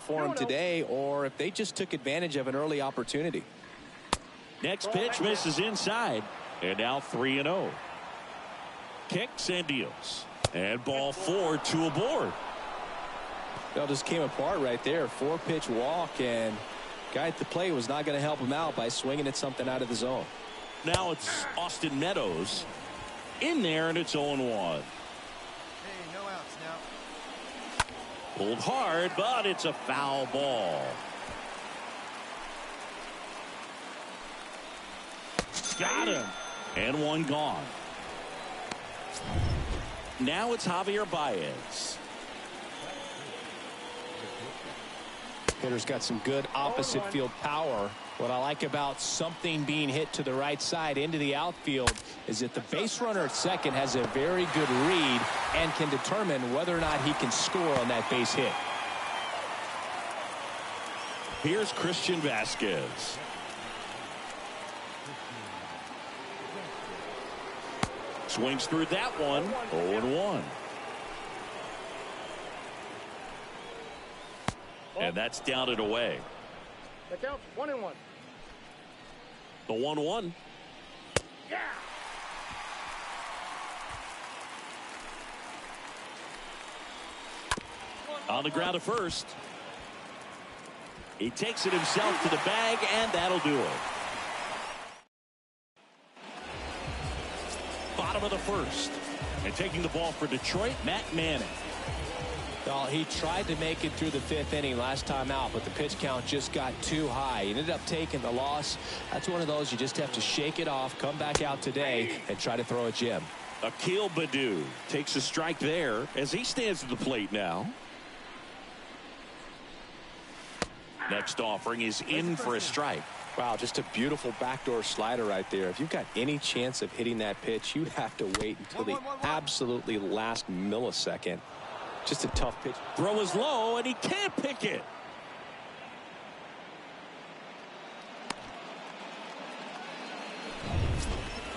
for him today, or if they just took advantage of an early opportunity. Next pitch misses inside, and now 3-0. Kicks and deals, and ball 4, 2 aboard. Well, just came apart right there. 4-pitch walk, and guy at the plate was not going to help him out by swinging at something out of the zone. Now it's Austin Meadows in there, and it's 0-1. Hey, no outs now. Pulled hard, but it's a foul ball. Got him. And one gone. Now it's Javier Baez. Hitter's got some good opposite field power. What I like about something being hit to the right side into the outfield is that the base runner at second has a very good read and can determine whether or not he can score on that base hit. Here's Christian Vasquez. Swings through that one. 0-1. And that's down and away. That counts. 1-1. The 1-1. Yeah. On the ground to first. He takes it himself to the bag, and that'll do it. Bottom of the first. And taking the ball for Detroit, Matt Manning. Well, he tried to make it through the 5th inning last time out, but the pitch count just got too high. He ended up taking the loss. That's one of those you just have to shake it off, come back out today, and try to throw a gem. Akil Baddoo takes a strike there as he stands at the plate now. Next offering is in for a strike. Wow, just a beautiful backdoor slider right there. If you've got any chance of hitting that pitch, you have to wait until the absolutely last millisecond. Just a tough pitch. Throw is low, and he can't pick it.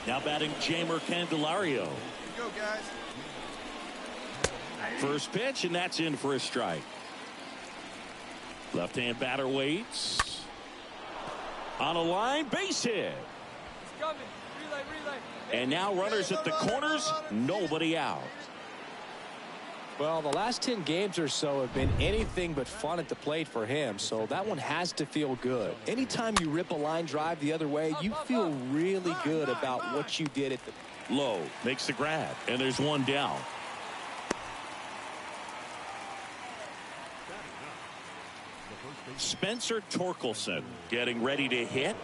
Now batting Jeimer Candelario. Here you go, guys. First pitch, and that's in for a strike. Left-hand batter waits. On a line, base hit. It's coming. Relay. And now runners at the corners, nobody out. Well, the last 10 games or so have been anything but fun at the plate for him, so that one has to feel good. Anytime you rip a line drive the other way, you feel really good about what you did at the... Low makes the grab, and there's one down. Spencer Torkelson getting ready to hit.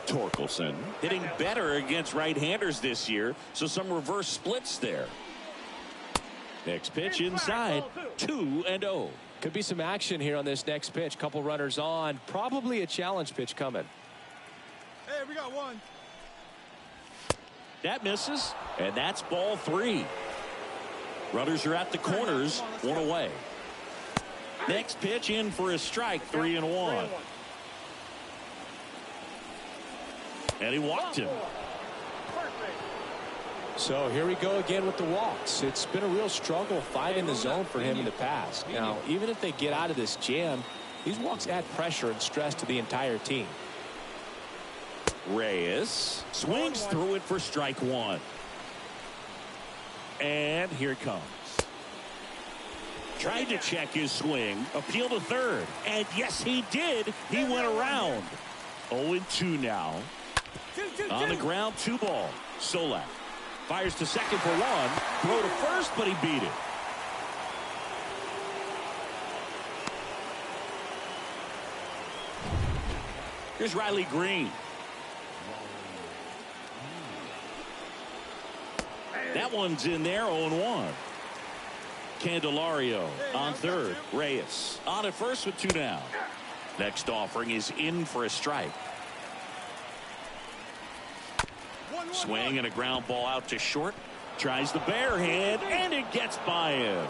Torkelson hitting better against right-handers this year, so some reverse splits there. Next pitch inside, 2-0. Could be some action here on this next pitch. Couple runners on. Probably a challenge pitch coming. Hey, we got one. That misses, and that's ball 3. Runners are at the corners, one away. Next pitch in for a strike, 3-1. And he walked him. So here we go again with the walks. It's been a real struggle finding the zone for him in the past. Now, even if they get out of this jam, these walks add pressure and stress to the entire team. Reyes swings through it for strike 1. And here it comes. Tried to check his swing, appeal to third. And yes, he did. He went around. 0-2 now. On the ground, 2 ball. Solak fires to second for 1. Throw to first, but he beat it. Here's Riley Green. That one's in there, 0-1. Candelario on third. Reyes on at first with 2 down. Next offering is in for a strike. Swing and a ground ball out to short. Tries the bare hand, and it gets by him.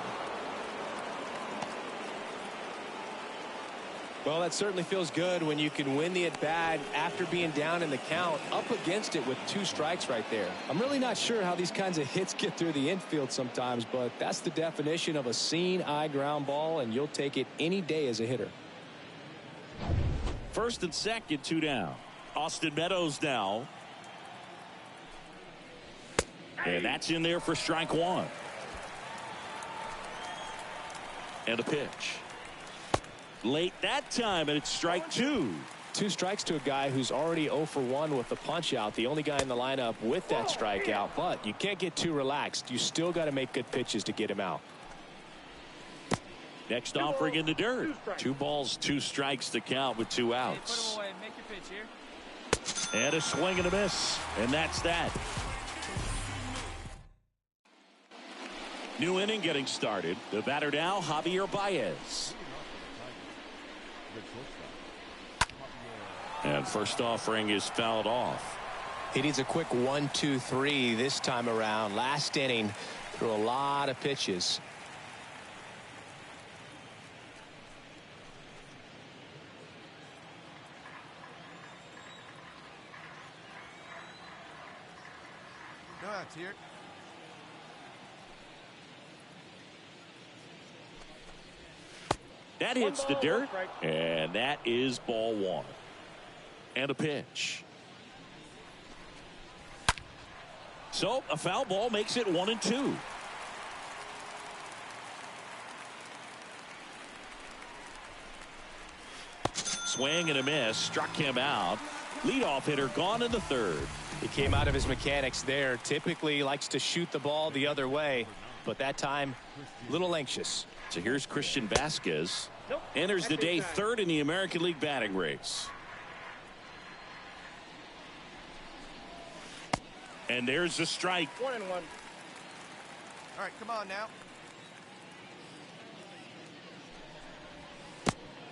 Well, that certainly feels good when you can win the at-bat after being down in the count, up against it with 2 strikes right there. I'm really not sure how these kinds of hits get through the infield sometimes, but that's the definition of a seeing eye ground ball, and you'll take it any day as a hitter. First and second, 2 down. Austin Meadows now. And that's in there for strike one. And a pitch. Late that time, and it's strike two. 2 strikes to a guy who's already 0 for 1 with the punch out. The only guy in the lineup with that strikeout. But you can't get too relaxed. You still got to make good pitches to get him out. Next offering in the dirt. 2 balls, 2 strikes to count with 2 outs. Put him away. Make your pitch here. And a swing and a miss. And that's that. New inning getting started. The batter now, Javier Baez. And first offering is fouled off. He needs a quick 1-2-3 this time around. Last inning threw a lot of pitches. No outs here. That hits the dirt, and that is ball one. And a pitch. So a foul ball makes it 1-2. Swing and a miss, struck him out. Leadoff hitter gone in the third. He came out of his mechanics there. Typically likes to shoot the ball the other way, but that time a little anxious. So here's Christian Vasquez. Enters the day third in the American League batting race. And there's the strike. 1-1. All right, come on now.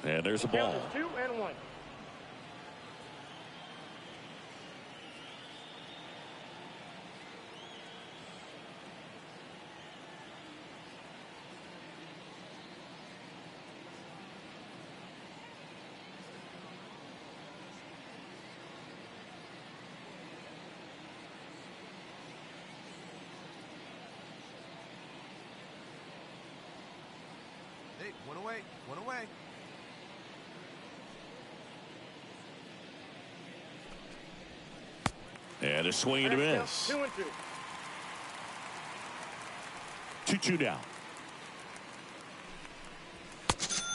And there's a ball. 2-1. Hey, one away, one away. And a swing and a miss. 2-2. 2-2 down.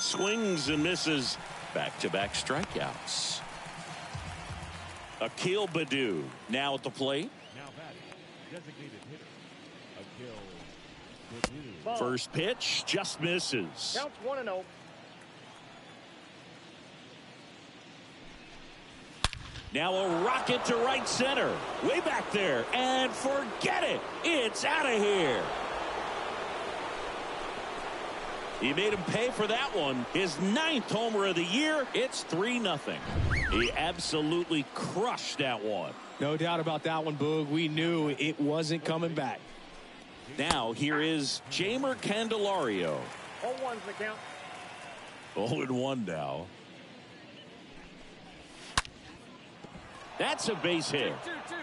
Swings and misses. Back-to-back strikeouts. Akil Baddoo now at the plate. Now batting, designated hitter, Akil Baddoo. First pitch just misses. Counts 1-0. Now a rocket to right center. Way back there. And forget it. It's out of here. He made him pay for that one. His 9th homer of the year. It's 3-0. He absolutely crushed that one. No doubt about that one, Boog. We knew it wasn't coming back. Now here is Jamer Candelario. 0-1's the count. 0-1 now. That's a base hit.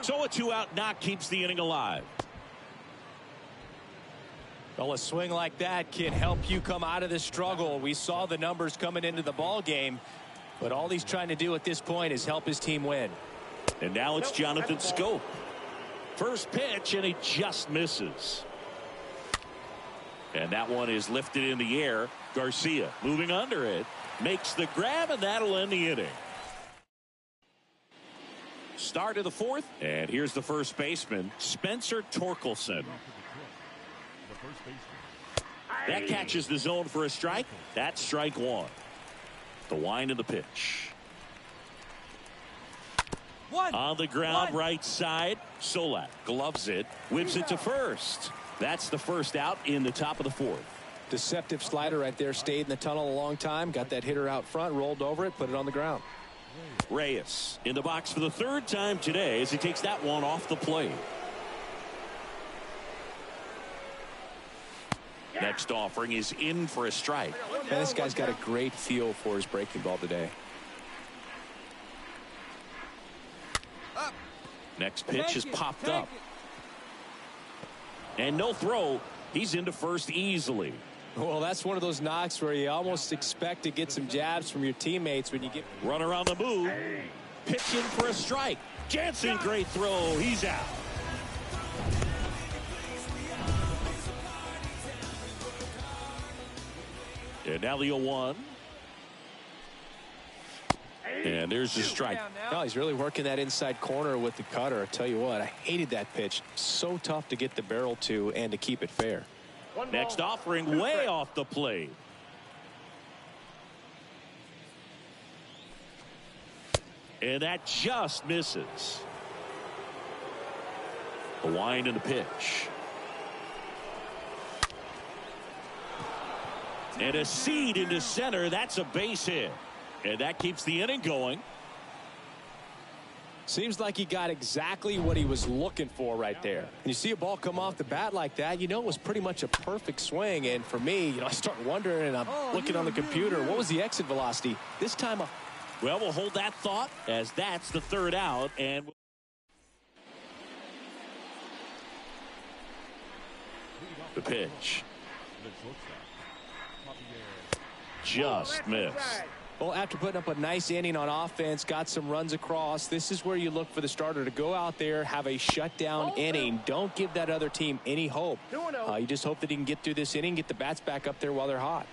2-2. So a 2-out knock keeps the inning alive. Well, a swing like that can help you come out of this struggle. We saw the numbers coming into the ball game, but all he's trying to do at this point is help his team win. And now it's Jonathan Scope. First pitch, and he just misses. And that one is lifted in the air. Garcia moving under it, makes the grab, and that'll end the inning. Start of the fourth, and here's the first baseman, Spencer Torkelson. That catches the zone for a strike. That's strike one. The wind of the pitch. On the ground, right side. Solak gloves it, whips it to first. That's the first out in the top of the fourth. Deceptive slider right there. Stayed in the tunnel a long time. Got that hitter out front, rolled over it, put it on the ground. Reyes in the box for the third time today as he takes that one off the plate. Next offering is in for a strike. Man, this guy's got a great feel for his breaking ball today. Next pitch is popped up. And no throw. He's into first easily. Well, that's one of those knocks where you almost expect to get some jabs from your teammates when you get. Runner on the move. Pitching for a strike. Jansen, great throw. He's out. And now the 0-1. And there's the strike. No, he's really working that inside corner with the cutter. I tell you what, I hated that pitch. So tough to get the barrel to and to keep it fair. Next offering way off the plate. And that just misses. The wind and the pitch. And a seed into center. That's a base hit. And that keeps the inning going. Seems like he got exactly what he was looking for right there. And you see a ball come off the bat like that, you know it was pretty much a perfect swing. And for me, I start wondering, and I'm looking on the computer, what was the exit velocity? This time, well, we'll hold that thought as that's the third out. And the pitch. Just missed. Well, after putting up a nice inning on offense, got some runs across, this is where you look for the starter to go out there, have a shutdown inning. Don't give that other team any hope. You just hope that he can get through this inning, get the bats back up there while they're hot.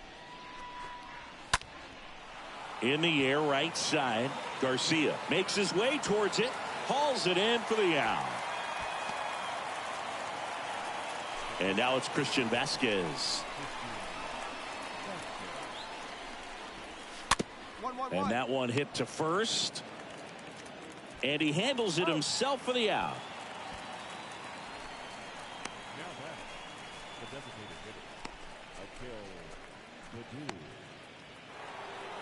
In the air, right side. Garcia makes his way towards it, hauls it in for the out. And now it's Christian Vasquez. And that one hit to first. And he handles it himself for the out.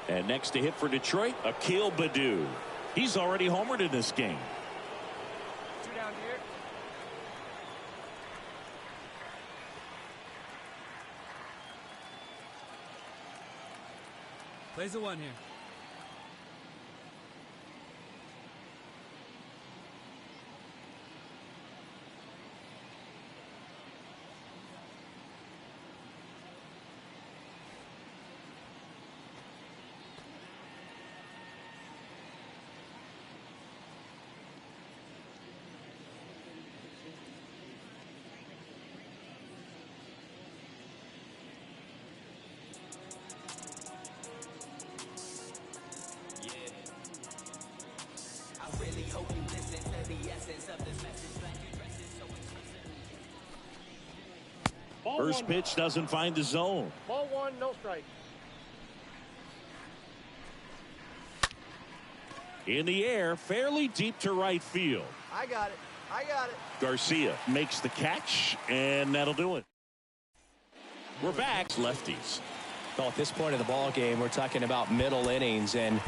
And next to hit for Detroit, Akil Baddoo. He's already homered in this game. 2 down here. Plays the 1 here. First pitch doesn't find the zone. Ball 1, no strike. In the air, fairly deep to right field. I got it. I got it. Garcia makes the catch, and that'll do it. We're back. Lefties. Well, at this point in the ball game, we're talking about middle innings and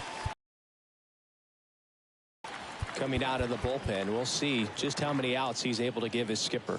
coming out of the bullpen. We'll see just how many outs he's able to give his skipper.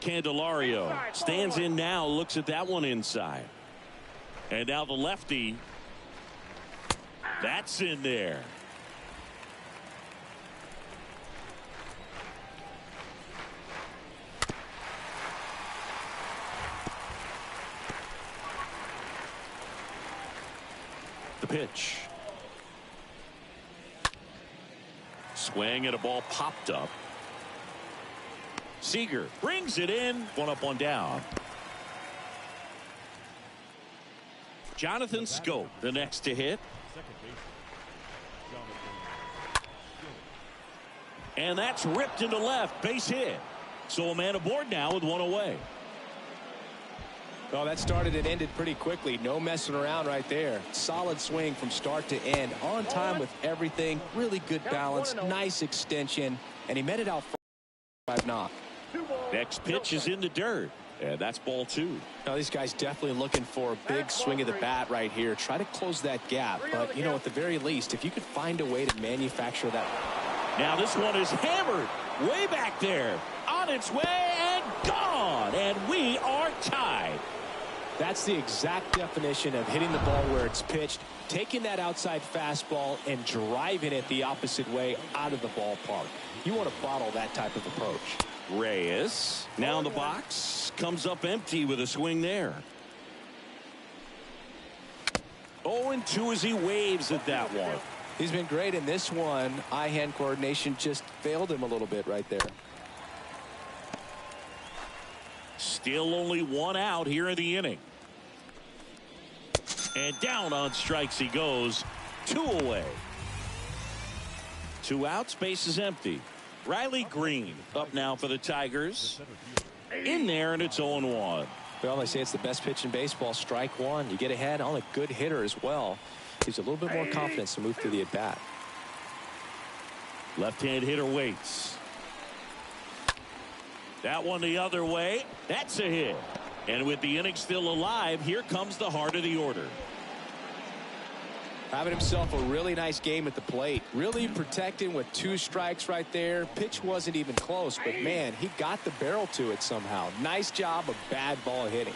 Candelario stands in now, looks at that one inside. And now the lefty. That's in there. The pitch. Swing and a ball popped up. Seager brings it in. One up, one down. Jonathan Scope, the next to hit. Second baseman, Jonathan. And that's ripped into left. Base hit. So a man aboard now with one away. Well, that started and ended pretty quickly. No messing around right there. Solid swing from start to end. On time with everything. Really good balance. Nice extension. And he met it out for 5 knock. Next pitch is in the dirt. And that's ball 2. Now, these guys definitely looking for a big swing of the bat right here. Try to close that gap. But, you know, at the very least, if you could find a way to manufacture that. Now this one is hammered way back there. On its way and gone. And we are tied. That's the exact definition of hitting the ball where it's pitched, taking that outside fastball and driving it the opposite way out of the ballpark. You want to bottle that type of approach. Reyes now in the box, comes up empty with a swing there. 0-2 as he waves at that one. He's been great in this one. Eye-hand coordination just failed him a little bit right there. Still only one out here in the inning. And down on strikes he goes. 2 away. 2 outs, base is empty. Riley Green up now for the Tigers. In there, and it's 0-1. Well, they say it's the best pitch in baseball. Strike one. You get ahead on a good hitter as well. Gives you a little bit more confidence to move through the at-bat. Left-hand hitter waits. That one the other way. That's a hit. And with the inning still alive, here comes the heart of the order. Having himself a really nice game at the plate. Really protecting with 2 strikes right there. Pitch wasn't even close, but man, he got the barrel to it somehow. Nice job of bad ball hitting.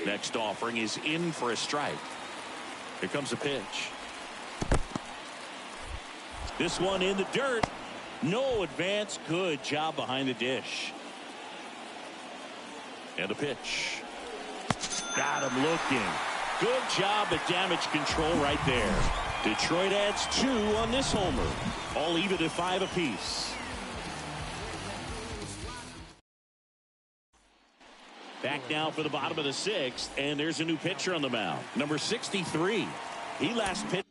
Next offering is in for a strike. Here comes a pitch. This one in the dirt. No advance. Good job behind the dish. And a pitch. Got him looking. Good job at damage control right there. Detroit adds 2 on this homer. All even at 5 apiece. Back now for the bottom of the 6th, and there's a new pitcher on the mound. Number 63. He last pitched.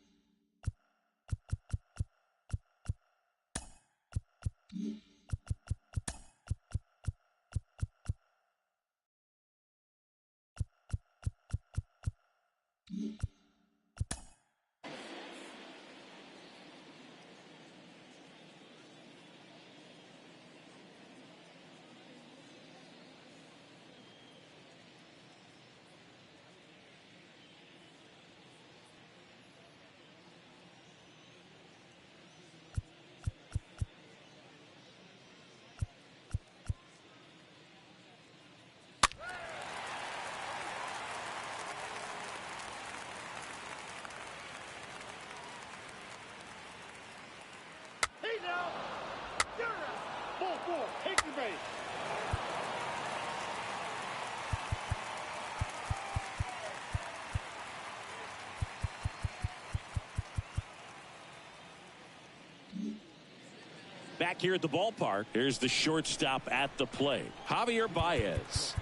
Back here at the ballpark, here's the shortstop at the plate, Javier Baez.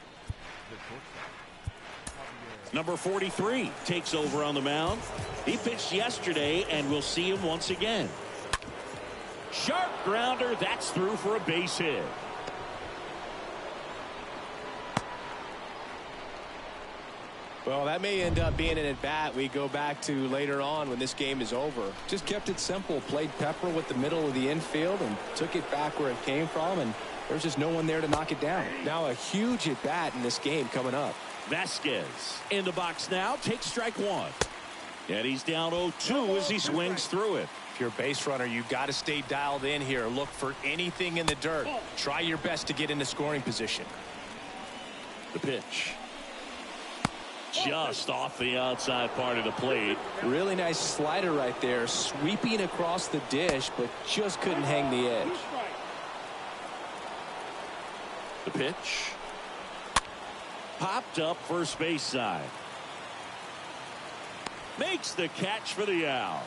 Number 43 takes over on the mound. He pitched yesterday, and we'll see him once again. Sharp grounder, that's through for a base hit. Well, that may end up being an at-bat we go back to later on when this game is over. Just kept it simple, played pepper with the middle of the infield and took it back where it came from, and there's just no one there to knock it down. Now a huge at-bat in this game coming up. Vasquez in the box now, takes strike 1. And he's down 0-2 as he swings through it. If you're a base runner, you've got to stay dialed in here. Look for anything in the dirt. Try your best to get into scoring position. The pitch. Just off the outside part of the plate. Really nice slider right there, sweeping across the dish, but just couldn't hang the edge. The pitch. Popped up first base side. Makes the catch for the out.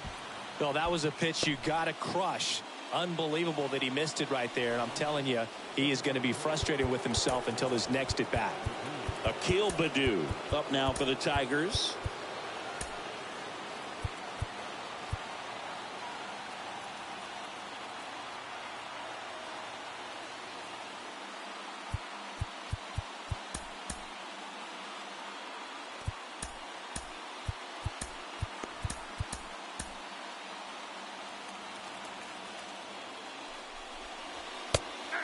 Well, that was a pitch you got to crush. Unbelievable that he missed it right there. And I'm telling you, he is going to be frustrated with himself until his next at bat. Akil Baddoo up now for the Tigers.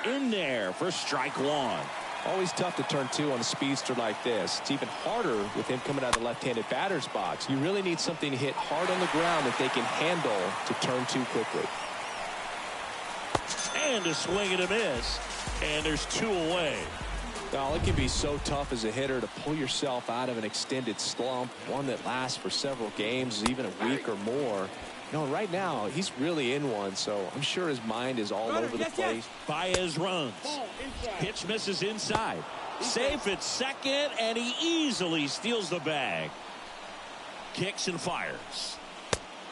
In there for strike one. Always tough to turn two on a speedster like this. It's even harder with him coming out of the left-handed batter's box. You really need something to hit hard on the ground that they can handle to turn two quickly. And a swing and a miss. And there's two away. Well, it can be so tough as a hitter to pull yourself out of an extended slump, one that lasts for several games, even a week or more. No, right now, he's really in one, so I'm sure his mind is all over the place. Baez runs. Pitch misses inside. Safe at second, and he easily steals the bag. Kicks and fires.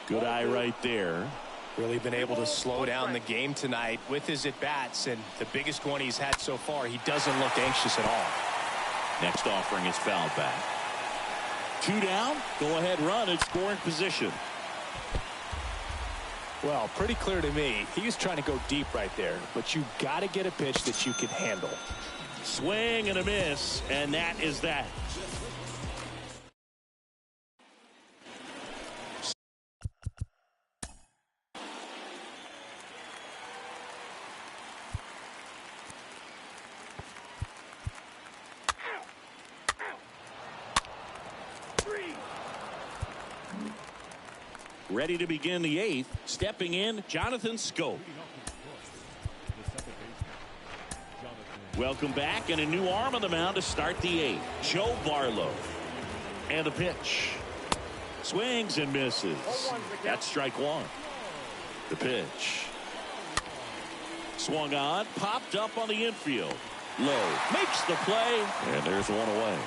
Good eye right there. Really been able to slow down the game tonight with his at-bats, and the biggest one he's had so far, he doesn't look anxious at all. Next offering is fouled back. Two down, go-ahead run at scoring position. Well, pretty clear to me. He was trying to go deep right there, but you got to get a pitch that you can handle. Swing and a miss, and that is that. Ready to begin the eighth. Stepping in, Jonathan Scope. Welcome back, and a new arm on the mound to start the eighth. Joe Barlow. And the pitch. Swings and misses. That's strike one. The pitch. Swung on, popped up on the infield. Low. Makes the play, and there's one away.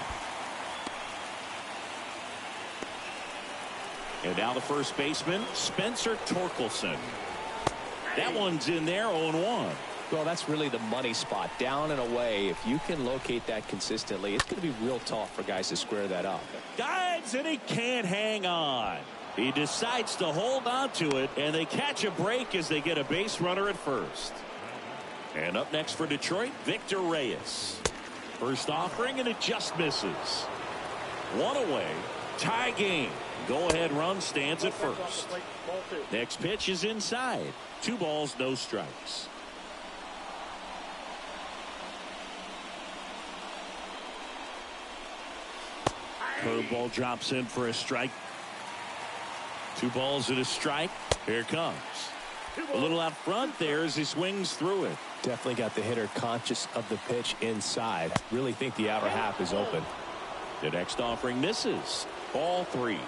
And now the first baseman, Spencer Torkelson. That one's in there, 0-1. Well, that's really the money spot, down and away. If you can locate that consistently, it's going to be real tough for guys to square that up. Dives, and he can't hang on. He decides to hold on to it, and they catch a break as they get a base runner at first. And up next for Detroit, Victor Reyes. First offering, and it just misses. One away, tie game. Go-ahead run stands at first. Next pitch is inside. 2 balls, no strikes. Curveball drops in for a strike. 2 balls and a strike. Here it comes. A little out front there as he swings through it. Definitely got the hitter conscious of the pitch inside. Really think the outer half is open. The next offering misses. Ball 3.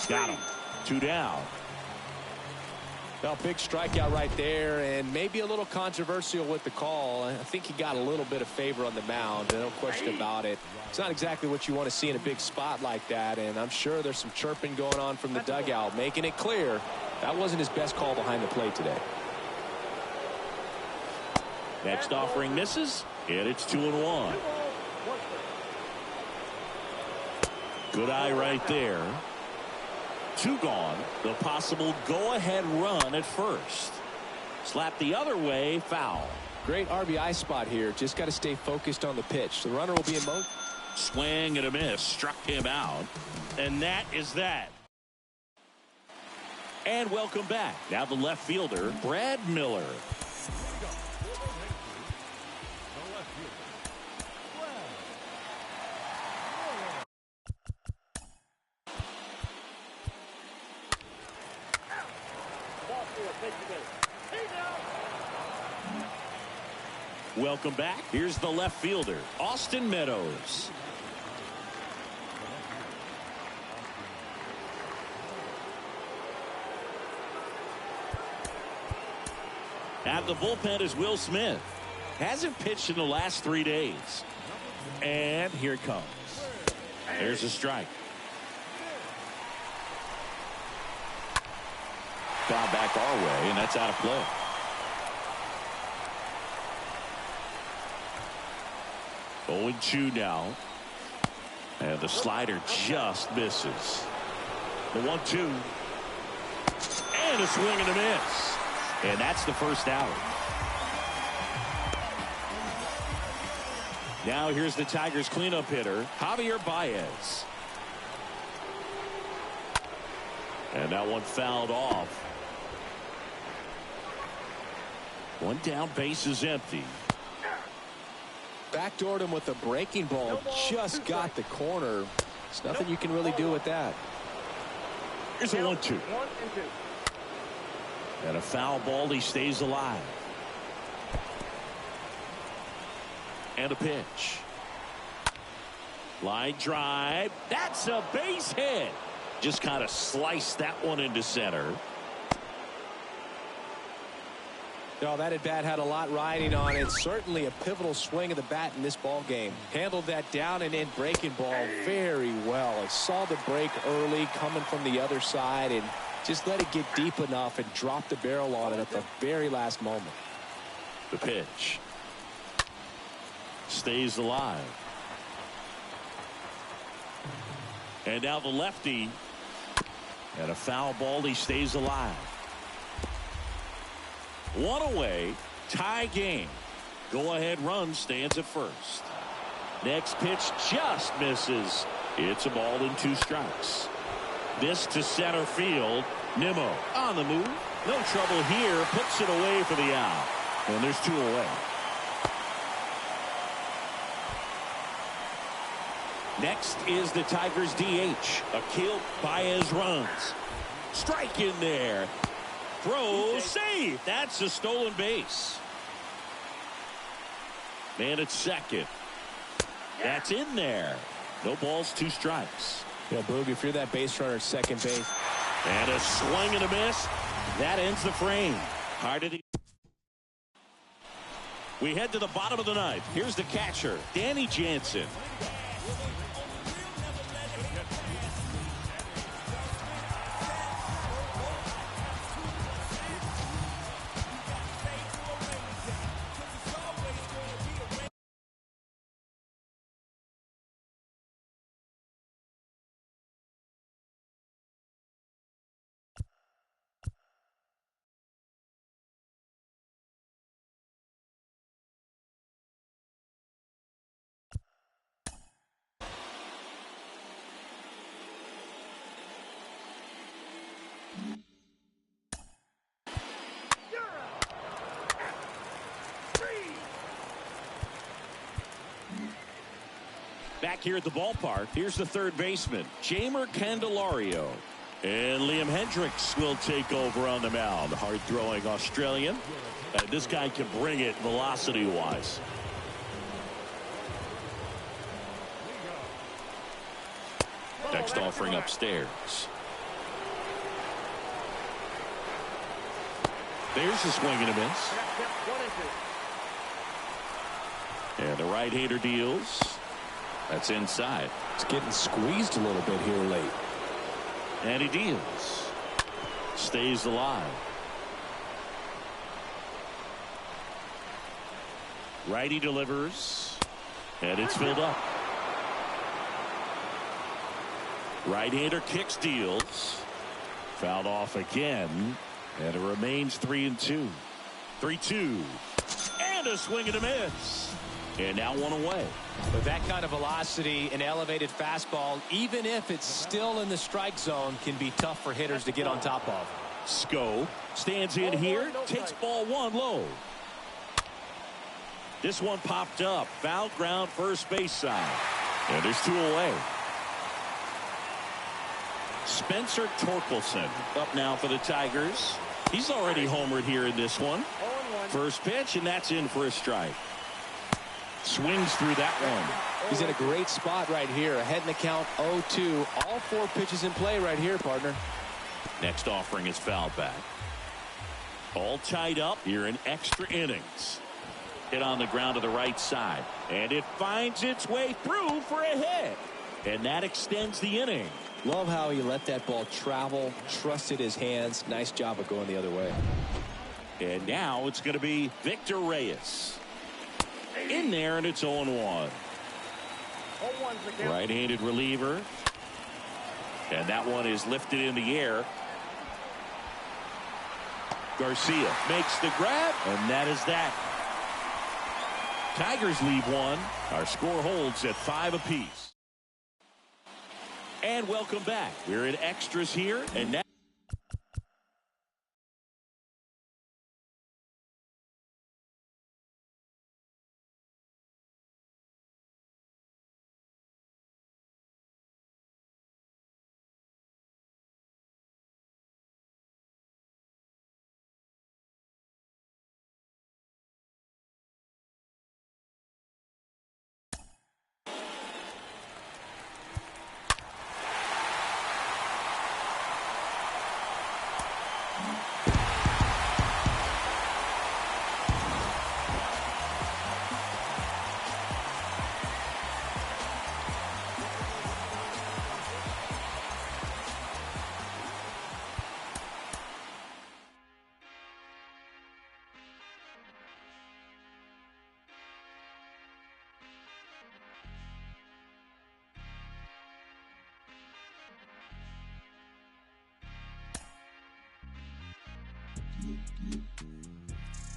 Got him. 2 down. Well, big strikeout right there, and maybe a little controversial with the call. I think he got a little bit of favor on the mound. No question about it. It's not exactly what you want to see in a big spot like that, and I'm sure there's some chirping going on from the dugout, making it clear that wasn't his best call behind the plate today. Next offering misses, and it's 2-1. Good eye right there. 2 gone. The possible go-ahead run at first. Slap the other way, foul. Great RBI spot here. Just got to stay focused on the pitch. The runner will be in motion. Swing and a miss. Struck him out. And that is that. And welcome back. Now the left fielder, Brad Miller. Welcome back. Here's the left fielder, Austin Meadows. At the bullpen is Will Smith. Hasn't pitched in the last 3 days. And here it comes. There's a strike. foul back our way, and that's out of play. Oh, 0-2 now. And the slider just misses. The 1-2. And a swing and a miss. And that's the first out. Now here's the Tigers cleanup hitter, Javier Baez. And that one fouled off. One down, base is empty. Backdoored him with a breaking ball. Just got the corner. There's nothing you can really do with that. Here's a 1-2. 1 and 2. And a foul ball. He stays alive. And a pitch. Line drive. That's a base hit. Just kind of sliced that one into center. No, that at bat had a lot riding on it. Certainly a pivotal swing of the bat in this ball game. Handled that down and in breaking ball very well. It saw the break early coming from the other side and just let it get deep enough and drop the barrel on it at the very last moment. The pitch. Stays alive. And now the lefty. And a foul ball. He stays alive. One away. Tie game. Go ahead run stands at first. Next pitch just misses. It's a ball and 2 strikes. This to center field. Nimmo on the move. No trouble here. Puts it away for the out. And there's 2 away. Next is the Tigers DH. Akil Baez runs. Strike in there. Throw, save. That's a stolen base. Man at second. That's in there. No balls, 2 strikes. Yeah, Boog, if you're that base runner at second base. And a swing and a miss. That ends the frame. Hard to. We head to the bottom of the 9th. Here's the catcher, Danny Jansen. Back here at the ballpark, here's the third baseman, Jeimer Candelario. And Liam Hendricks will take over on the mound. Hard-throwing Australian. This guy can bring it velocity-wise. Next offering upstairs. There's a swing and a miss. 1 and 2. And the right-hander deals. That's inside. It's getting squeezed a little bit here late. And he deals. Stays alive. Righty delivers. And it's filled up. Right-hander kicks, deals. Fouled off again. And it remains 3-2. 3-2. And a swing and a miss. And now 1 away. With that kind of velocity, an elevated fastball, even if it's still in the strike zone, can be tough for hitters to get on top of. Sko stands in here, takes ball 1 low. This one popped up. Foul ground, first base side. And there's 2 away. Spencer Torkelson up now for the Tigers. He's already homered here in this one. First pitch, and that's in for a strike. Swings through that one. He's in a great spot right here. Ahead in the count 0-2. All 4 pitches in play right here, partner. Next offering is fouled back. All tied up here in extra innings. Hit on the ground to the right side. And it finds its way through for a hit. And that extends the inning. Love how he let that ball travel, trusted his hands. Nice job of going the other way. And now it's going to be Victor Reyes. In there, and it's 0-1. Right-handed reliever. And that one is lifted in the air. Garcia makes the grab, and that is that. Tigers leave one. Our score holds at 5 apiece. And welcome back. We're in extras here, and now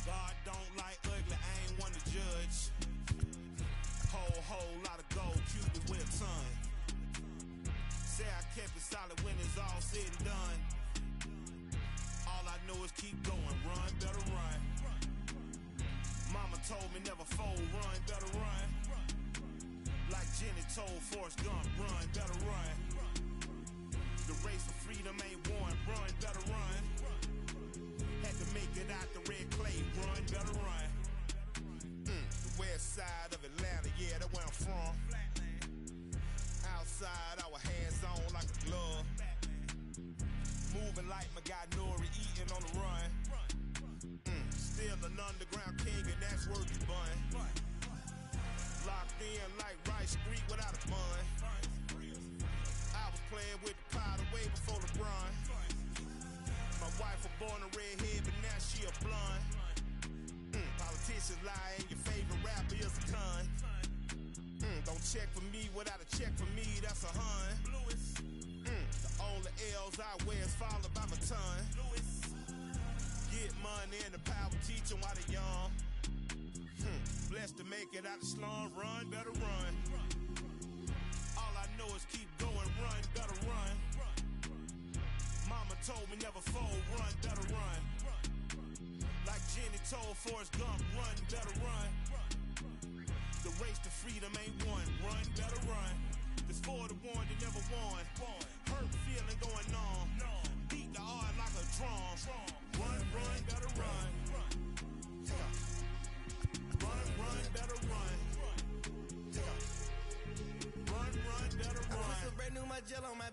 God don't like ugly, I ain't one to judge. Whole lot of gold, Cupid with a ton. Say I kept it solid when it's all said and done. All I know is keep going, run, better run. Mama told me never fold, run, better run. Like Jenny told Forrest Gump, run, better run. The race for freedom ain't won, run, better run. Had to make it out the red clay, run, better run. The west side of Atlanta, yeah, that's where I'm from. Outside, our hands on like a glove. Moving like my guy Nori, eating on the run. Still an underground king, and that's where you bun. Locked in like Rice Street without a bun. I was playing with the powder way before LeBron. My wife was born a redhead, but now she a blonde. Politicians lie, and your favorite rapper is a con. Don't check for me without a check for me, that's a hun. The only L's I wear is followed by my ton. Get money and the power teach them while they young. Blessed to make it out the slum, run, better run. All I know is keep going, run, better run. Mama told me never fold, run, better run. Like Jenny told Forrest Gump, run, better run. The race to freedom ain't won, run, better run. There's 4 to 1 that never won. Hurt feeling going on. Beat the heart like a drum. Run, better run. Run, better run. Run, better run. I put some brand new my gel on my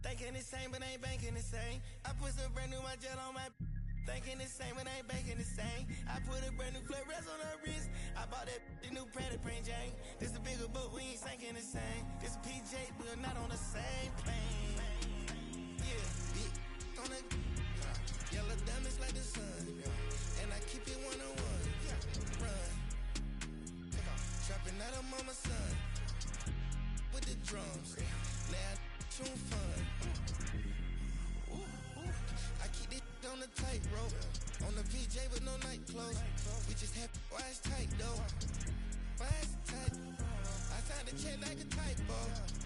thinking the same but ain't banking the same. I put some brand new my gel on my thinking the same but ain't banking the same. I put a brand new fluorescent on her wrist. I bought that new Pranny Preen Jane. This a bigger boat, we ain't sinking the same. This a PJ, we're not on the same plane. Yeah, big on the yellow diamonds like the sun. And I keep it one-on-one. Run. Trapping out of mama's son. With the drums. Now tune fun. I keep it on the tightrope. On the PJ with no night clothes. We just have wise tight though. Wise tight. I signed the check like a typo.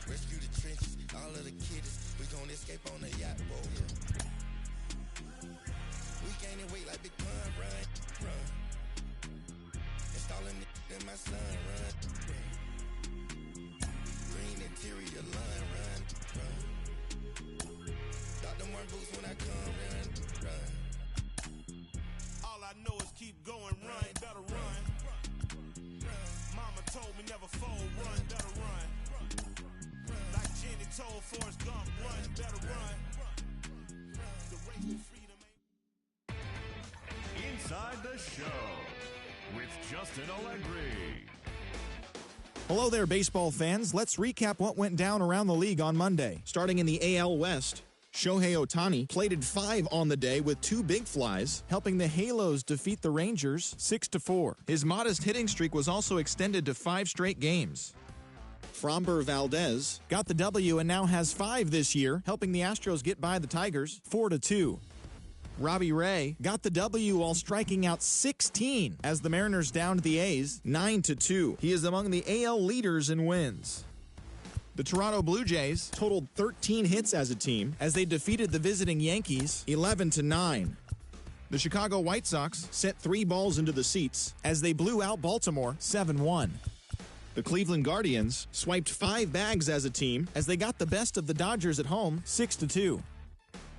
Rescue the trenches, all of the kiddies. We gon' escape on the yacht boat. We gaining weight like Big Pun, run. Installing it in my son, run. Green interior line, run. Dr. Martin boots when I come, run. All I know is keep going, run, better run. Mama told me never fold, run, better run. Like Jenny told Forrest Gump, run, better run. The race to freedom ain't... Inside the Show with Justin Allegri. Hello there, baseball fans. Let's recap what went down around the league on Monday. Starting in the AL West, Shohei Ohtani plated 5 on the day with 2 big flies, helping the Halos defeat the Rangers 6-4. His modest hitting streak was also extended to 5 straight games. Framber Valdez got the W and now has 5 this year, helping the Astros get by the Tigers 4-2. Robbie Ray got the W while striking out 16 as the Mariners downed the A's 9-2. He is among the AL leaders in wins. The Toronto Blue Jays totaled 13 hits as a team as they defeated the visiting Yankees 11-9. The Chicago White Sox sent 3 balls into the seats as they blew out Baltimore 7-1. The Cleveland Guardians swiped 5 bags as a team as they got the best of the Dodgers at home 6-2.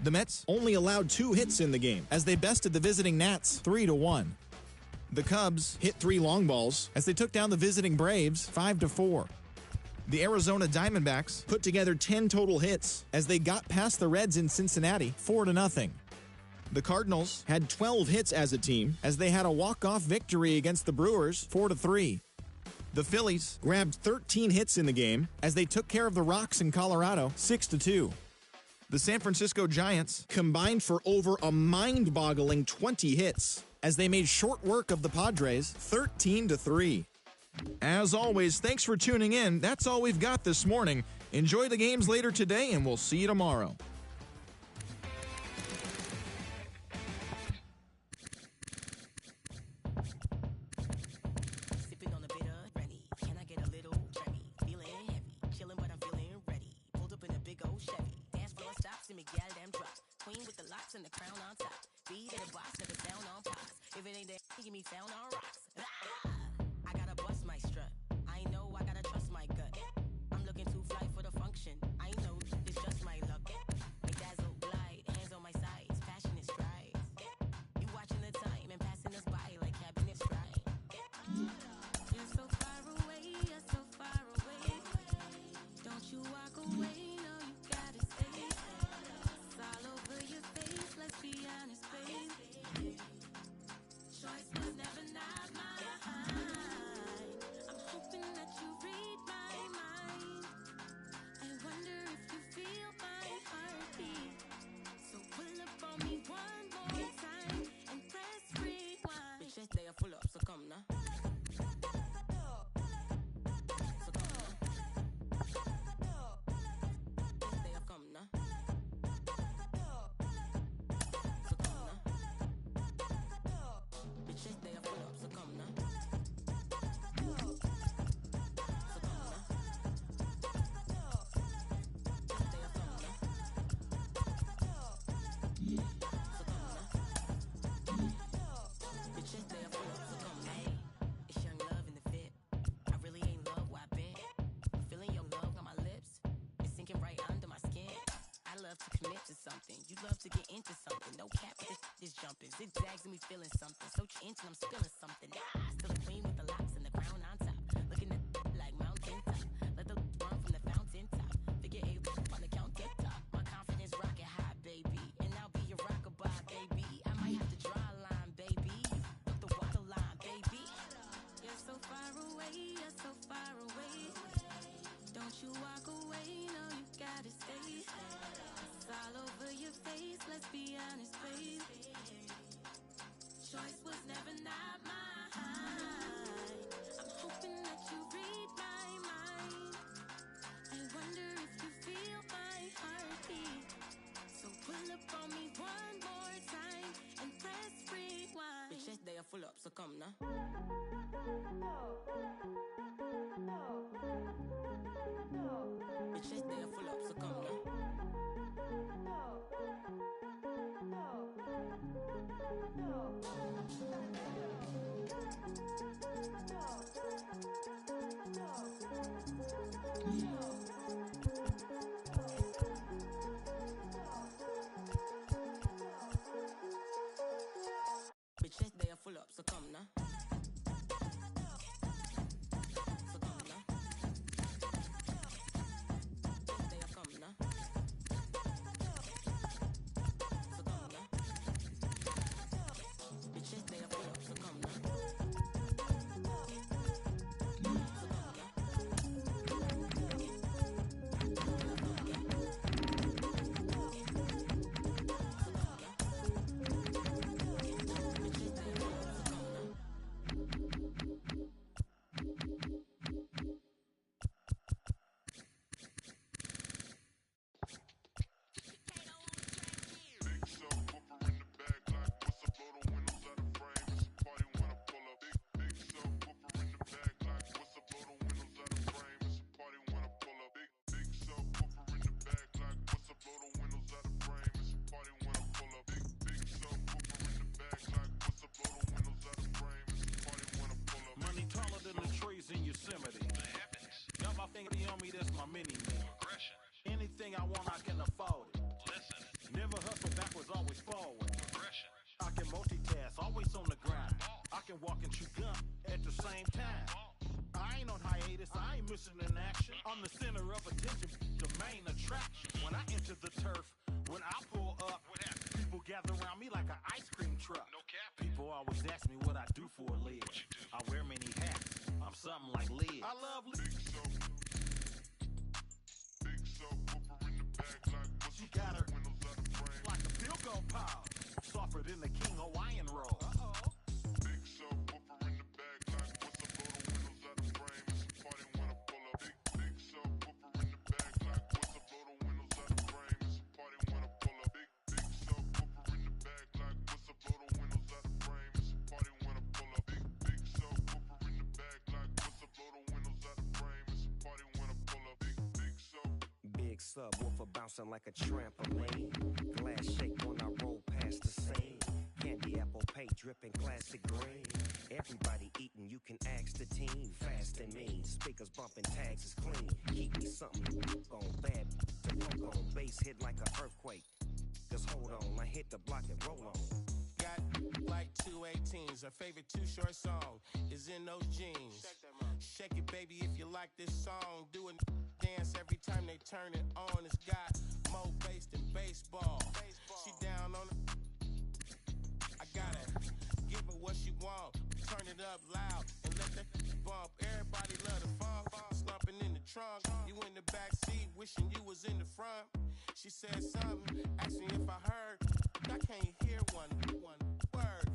The Mets only allowed 2 hits in the game as they bested the visiting Nats 3-1. The Cubs hit 3 long balls as they took down the visiting Braves 5-4. The Arizona Diamondbacks put together 10 total hits as they got past the Reds in Cincinnati 4-0. The Cardinals had 12 hits as a team as they had a walk-off victory against the Brewers 4-3. The Phillies grabbed 13 hits in the game as they took care of the Rocks in Colorado 6-2. The San Francisco Giants combined for over a mind-boggling 20 hits as they made short work of the Padres 13-3. As always, thanks for tuning in. That's all we've got this morning. Enjoy the games later today, and we'll see you tomorrow. And the crown on top. Beat in the box, never sound on pops. If it ain't that, give me sound on rocks. I gotta bust my strut. I know I gotta trust my gut. I'm looking too fly for the function. I know it's just my luck. My dazzle glide, hands on my sides, passionate strides. You watching the time and passing us by like cabinet stride. You're so far away, you're so far away. Don't you walk away, no, you gotta stay. It's all over your face, let's be honest, babe. Choice was never not mine. I'm hoping that you read my mind. I wonder if you feel my heartbeat. So pull up on me one more time and press rewind. Bitch, this day I full up, so come now. To commit to something, you love to get into something. No cap, this jumping, zigzags and me feeling something. So into I'm spilling something. Still a queen with the locks and the crown on top. Looking at like mountain top. Let the run from the fountain top. Figure 8 on the countertop. My confidence rocket high, baby, and I'll be your rockabye, baby. I might have to draw a line, baby. Look the water line, baby. You're so far away, you're so far away. Don't you walk away, no, you gotta stay. All over your face, let's be honest, babe. Choice was never not mine. I'm hoping that you read my mind. I wonder if you feel my heartbeat. So pull up on me one more time and press rewind. Bitch, this day I full up, so come now. Bitch, this day I full up, so come now. Bitch, this day I full up, so come now. So come now. can walk and chew gum at the same time. I ain't on hiatus, I ain't missing an action. I'm the center of attention, the main attraction. When I enter the turf, when I pull up, people gather around me like an ice cream truck. No cap. People always ask me what I do for a living. I wear many hats, I'm something like Liz. I love Liz. Big subwoofer in the back like what's You the got her windows out the frame. like a field goal pile, softer than the King Hawaiian roll. Big subwoofer in the back like what's the blow the windows out the frame. It's a party when I pull up. Big subwoofer in the back like what's the blow the windows out the frame. It's a party when I pull up. Big subwoofer in the back like what's the blow the windows out the frame. It's a party when I pull up. Big subwoofer in the back like what's the blow the windows out the frame. It's a party when I pull up. Big subwoofer bouncing like a trampoline. Glass shake when I roll past the scene. Candy apple paint dripping classic green. Everybody eating, you can ask the team. Fast and mean, speakers bumping, tags is clean. Keep me something to poke on, bad to poke on. Bass hit like an earthquake. Cause hold on, I hit the block and roll on. Got like 218s. Her favorite Too Short song is In Those Jeans. Shake it, baby, if you like this song. Do a dance every time they turn it on. It's got more bass than baseball. She down on it. I gotta give her what she want. Turn it up loud and let that bump. Everybody love the funk. Slumping in the trunk. You in the back seat, wishing you was in the front. She said something, asked me if I heard. I can't hear one word.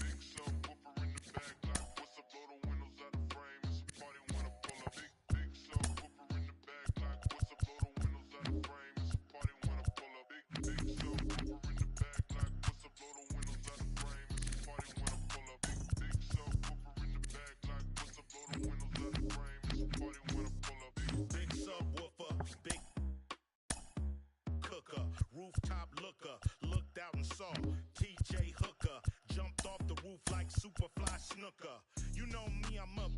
Big subwoofer in the back like what's the blow the windows out the frame. It's a party when I pull up. Big subwoofer in the back like what's the blow the windows out the frame. It's a party when I pull up. Big subwoofer in the back like what's the blow the windows out the frame. It's a party when I pull up. Big subwoofer in the back like what's the blow the windows out the frame. It's a party when I pull up. Big subwoofer, big cooker, rooftop looker, looked out and saw TJ Hooker, jumped off the roof like Superfly Snooker. You know me, I'm up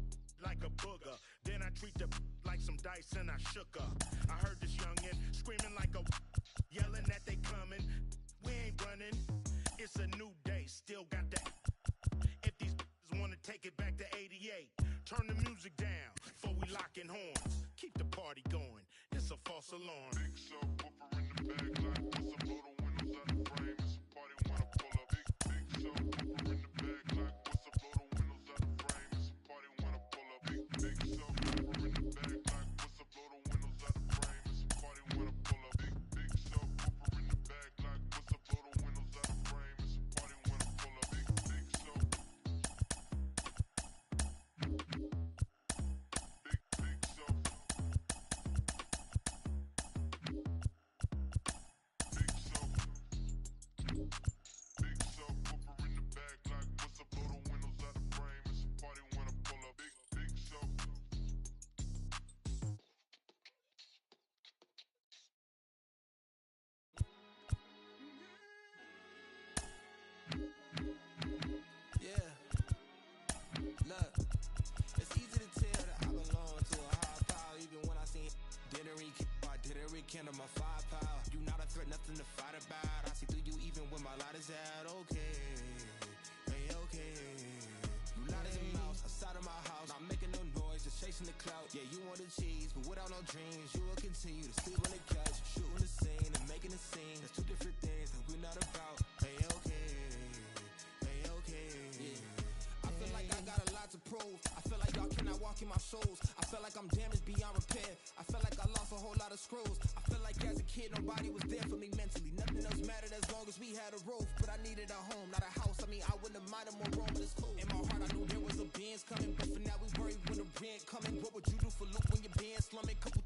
like a booger. Then I treat the like some dice and I shook her. I heard this youngin' screaming like a yelling that they coming. We ain't running, it's a new day, still got that. If these wanna take it back to 88, turn the music down before we locking horns. Keep the party going, it's a false alarm. Big subwoofer in the back like what's the blow the windows out the frame. It's a party when I pull up. Big subwoofer in the back like what's the blow the windows out the frame. It's a party when I pull up. Big subwoofer in the back like what's the blow the windows out the frame. It's a party when I pull up. Big subwoofer in the back like what's the blow the windows out the frame. It's a party when I pull up. Big sub. Big sub. Big subwoofer in the back like what's the blow the windows out the frame. It's a party when I pull up. Big sub. Yeah. Look, it's easy to tell that I belong to a high power. Even when I seen didn't rekindle my firepower. You not a threat, nothing to fight about. I see through you even when my light is out. Okay, hey, okay. You light as a mouse outside of my house, not making no noise, just chasing the clout. Yeah, you want the cheese, but without no dreams, you will continue to sleep on the couch, shooting the scene and making the scene. That's two different things that we're not about. Hey, okay, hey, okay. Yeah. I feel like I got a lot to prove. I feel like y'all cannot walk in my shoes. I feel like I'm damaged beyond repair. I feel like I lost a whole lot of screws. I feel like as a kid nobody was there for me mentally. Nothing else mattered as long as we had a roof. But I needed a home, not a house. I mean, I wouldn't have minded more room, but it's cool. In my heart I knew there was a Benz coming, but for now we worried when the rent coming. What would you do for Luke when your band slumming? Couple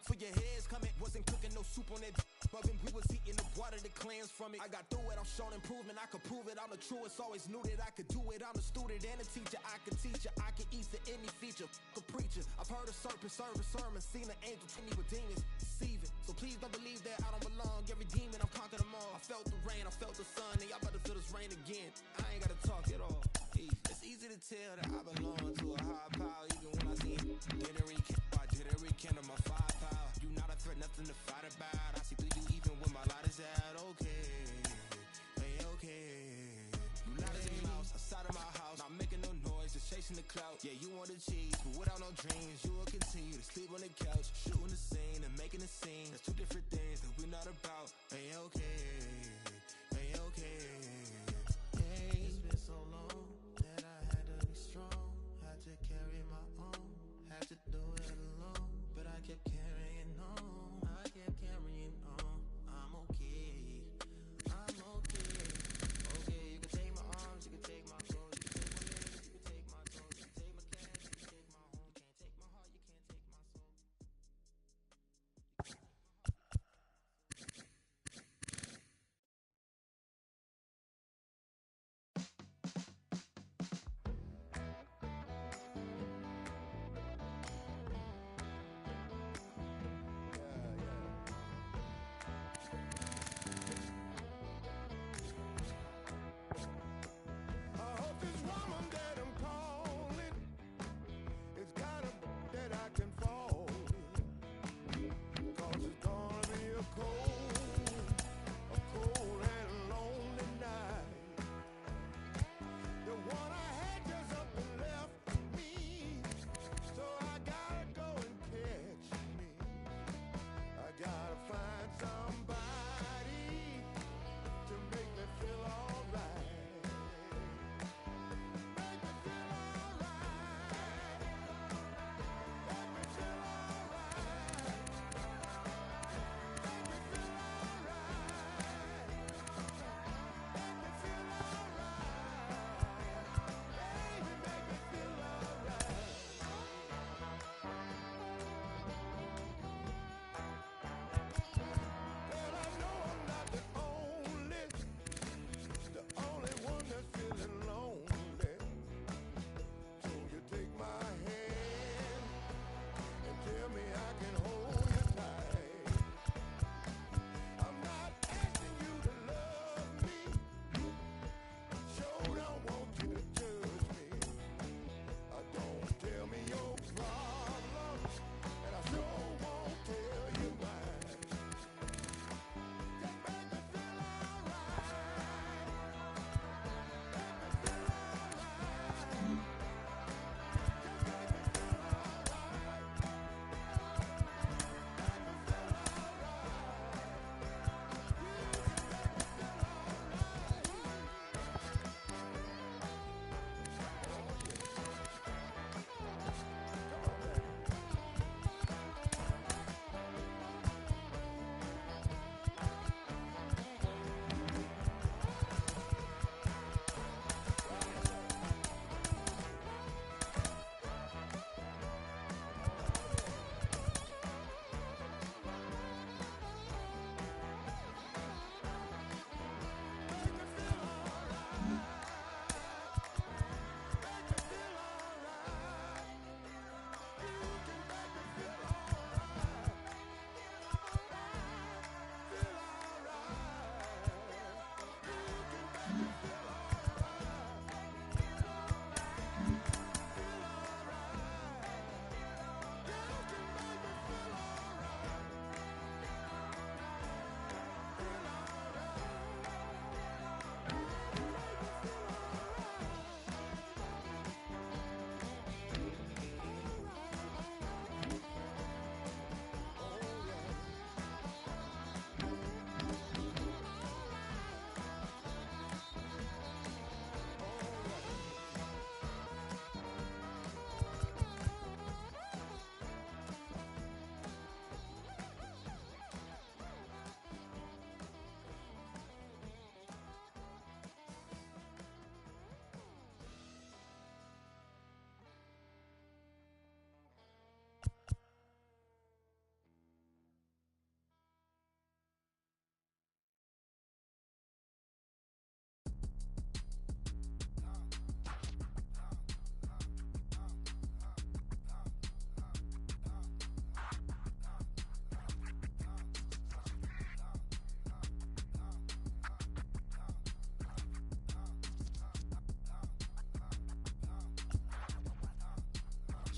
for your heads coming. Wasn't cooking no soup on that rubbing. We was eating the water, the clans from it. I got through it, I'm showing improvement. I could prove it, I'm the truest. Always knew that I could do it. I'm a student and a teacher. I could teach you, I could eat to any feature. A preacher, I've heard a serpent serve a sermon. Seen an angel treat me with demons, deceiving. So please don't believe that I don't belong. Every demon, I'm conquered them all. I felt the rain, I felt the sun, and y'all about to feel this rain again. I ain't gotta talk at all. It's easy to tell that I belong to a high power. Even when I see it, didn't rekindle my firepower. You not a threat, nothing to fight about. I see through you even when my light is out. Okay, hey, okay. You light as a mouse outside of my house. chasing the clout. Yeah, you want the cheese, but without no dreams, you will continue to sleep on the couch, shooting the scene and making a scene. That's two different things that we're not about. Ain't okay, ain't okay. It's been so long that I had to be strong, had to carry my own, had to do it alone, but I kept carrying on, I kept carrying on. I'm okay, I'm okay. Okay, you can take my arms, you can take my clothes, you can take my legs, you can take my toes, you can take my cash, you can take my home. You can't take my heart, you can't take my soul. I hope this woman that I'm calling is kind of that I can fall in. 'Cause it's gonna be a cold and lonely night. The one I had just up and left me, so I gotta go and catch me. I gotta find somebody to make me feel alright. Make me feel alright. Make me feel alright. Make me feel alright. Make me feel alright. Baby, make me feel alright. Well, I know I'm not the only one that's feeling lonely. So you take my hand and tell me I can hold you tight. I'm not asking you to love me. Sure don't want you to judge me. Don't tell me your problems, and I sure won't tell you mine. Just make me feel alright. Make me feel alright. Just make me feel alright. Make me feel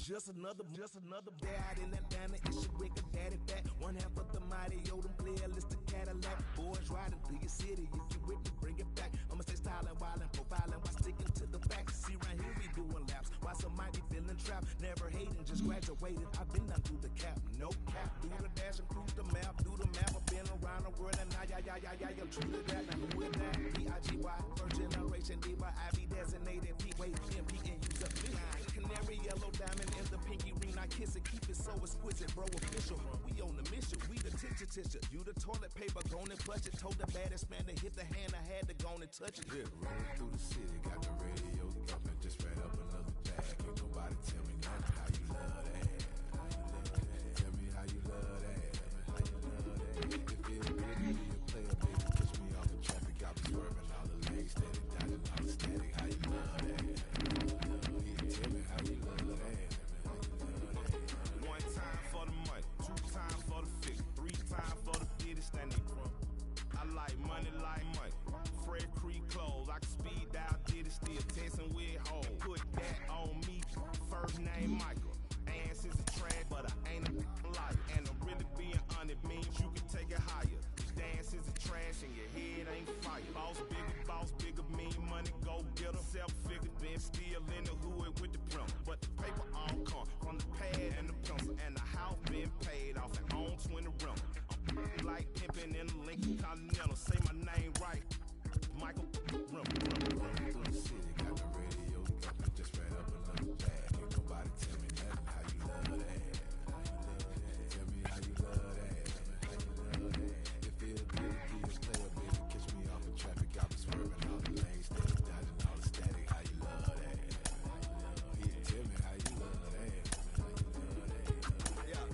Just another day out in Atlanta. It's your wicked daddy back. One half of the mighty Odom playlist, the Cadillac. Boys riding through your city. If you with me, bring it back. I'ma stay styling, wildin', profiling while sticking to the facts. See, right here we doing laps. While trap. Never hating, just graduated. I've been done through the cap. No cap, do the dash and cruise the map. Do the map, I've been around the world and now, I'm true to that. Now who is that? B-I-G-Y, first generation diva. I be designated P-Wade, MP, and use a big canary, yellow diamond in the pinky ring. I kiss it, keep it so exquisite, bro. Official, we on the mission. We the tissue. You the toilet paper, gone and clutch it. Told the baddest man to hit the hand. I had to go and touch it. Yeah, rolling through the city, got the radio thumping. Just ran up another bag. Ain't nobody tell me nothing. How you love that? Tell me how you love that. How you love that? If it feel good, be a player, baby. Push me off the traffic. I be swerving all the lanes, steady dodging all the static. How you love that? Tell me how you love that. One time for the money, two times for the fix, three times for the business that they from. I like money like money. Fred Creek clothes, I can speed down, did it still testing with home. Put that on me, first name Michael. Ass is a trash, but I ain't a liar. And I'm really being honest, means you can take it higher. Dance is a trash and your head ain't fire. Boss bigger, mean money, go get 'em. Self-figure, been still in the hood with the printer. But the paper all come from the pad and the pencil. And the house been paid off and on 20 rental. I'm like pimping in the Lincoln Continental. Say my name right, Michael Rim. Through the city, got the radio thumping. Just ran up another bag. Ain't nobody tell me nothing. How you love that? Tell me how you love that. How you love that? It feel good to be a player, baby. Catch me off the traffic. I be swerving all the lanes, steady dodging all the static. How you love that? Tell me how you love that. Yeah.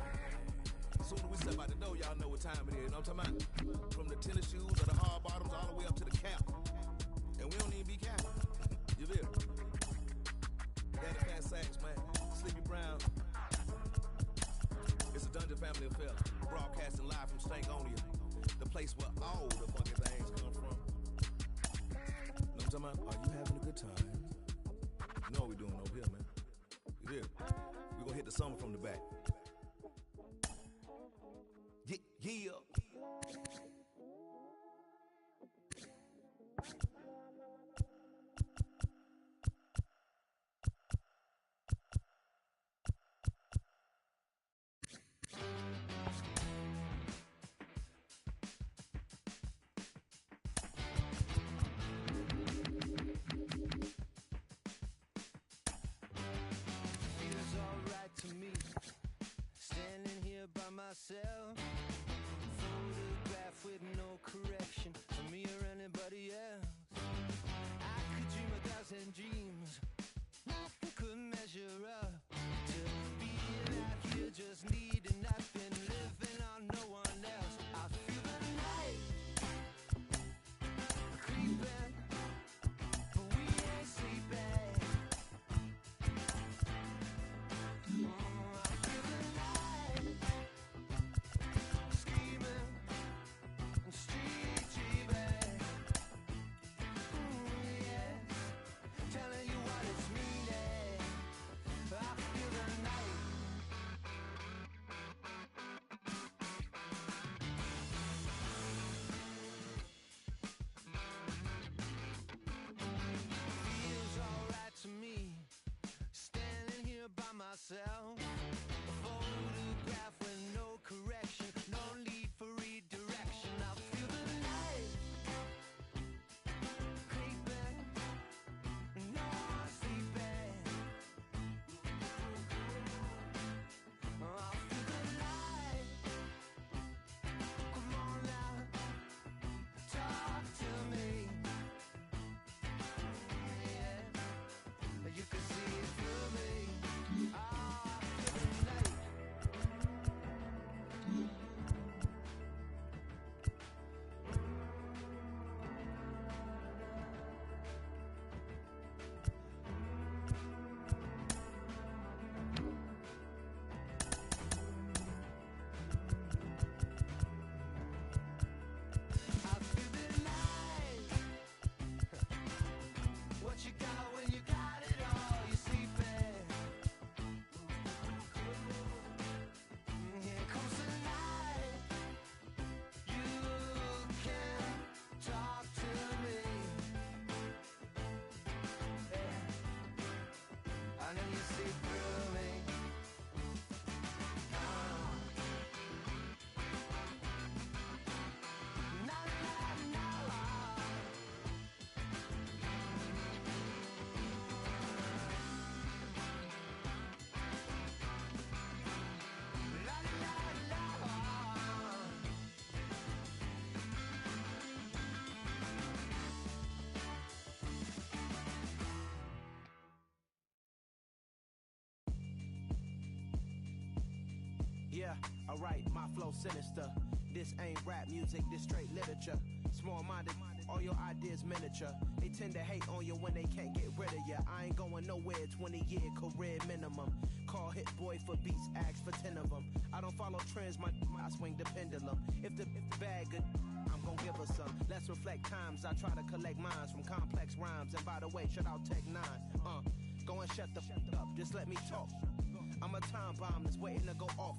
Soon as we step out the door, y'all know what time it is. You know what I'm talking about? From the tennis shoes or the hard bottoms all the way up to the cap. And we don't even be capping. You feel? Daddy Fat Sacks, man. Sleepy Brown. It's a Dungeon Family affair. Broadcasting live from Stankonia, the place where all the funky things come from. You know what I'm talking about? Are you having a good time? You know what we doing over here, man. You feel? We gonna hit the summer from the back. Yeah. Feels alright to me, standing here by myself. Photograph with no correction for me or anybody else. I could dream 1,000 dreams, nothing could measure up to being out here just needing nothing, living on no one else. I feel the night creeping, but we ain't sleeping. I feel the night scheming and street dreaming. Yes, telling you what it's meaning. I feel the night. Yeah, alright, my flow sinister. This ain't rap music, this straight literature. Small-minded, all your ideas miniature. They tend to hate on you when they can't get rid of you. I ain't going nowhere, 20-year career minimum. Call Hit Boy for beats, ask for 10 of them. I don't follow trends, I swing the pendulum. If the bag good, I'm gon' give her some. Let's reflect times, I try to collect minds from complex rhymes. And by the way, shout out Tech 9. Go and shut the up, just let me talk. I'm a time bomb that's waiting to go off.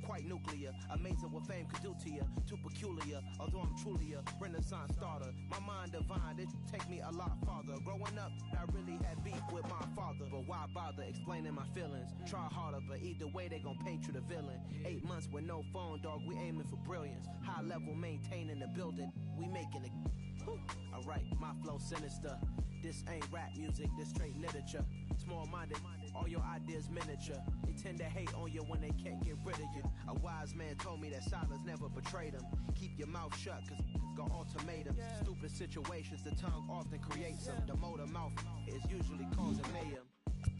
Quite nuclear, amazing what fame could do to you. Too peculiar, although I'm truly a renaissance starter. My mind divine, it take me a lot farther. Growing up, I really had beef with my father. But why bother explaining my feelings? Try harder, but either way they gon' paint you the villain. 8 months with no phone, dog, we aiming for brilliance. High level maintaining the building, we making it. Alright, my flow sinister. This ain't rap music, this straight literature. Small-minded, all your ideas miniature. They tend to hate on you when they can't get rid of you. A wise man told me that silence never betrayed him. Keep your mouth shut, cause got ultimatums. Stupid situations, the tongue often creates them. The motor mouth is usually causing mayhem.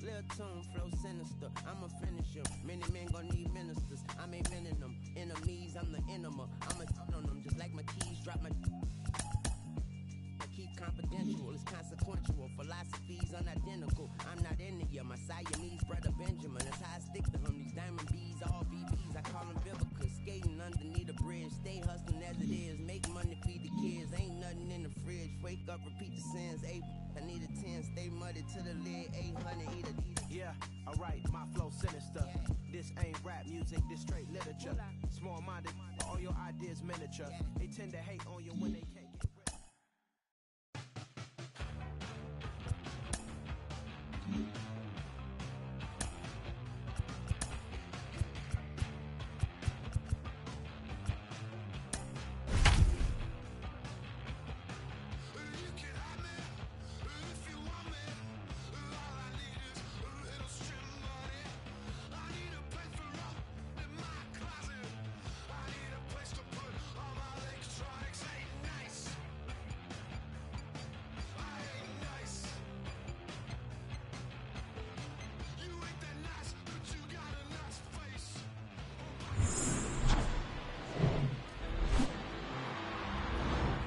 Lil' tune, flow sinister, I'm a finisher. Many men gon' need ministers, I'm aiming them. Enemies, I'm the enema. I'm a on them, just like my keys, drop my... Keep confidential, it's consequential. Philosophies unidentical. I'm not into you, my Siamese brother Benjamin. That's how I stick to him. These diamond bees, all BBs, I call them Vivica. Skating underneath a bridge, stay hustling as it is. Make money, feed the kids, ain't nothing in the fridge. Wake up, repeat the sins. I need a 10, stay muddy to the lid. 800, eat a. Yeah, alright, my flow sinister. This ain't rap music, this straight literature. Small-minded, all your ideas miniature. They tend to hate on you when they can't get rid of you.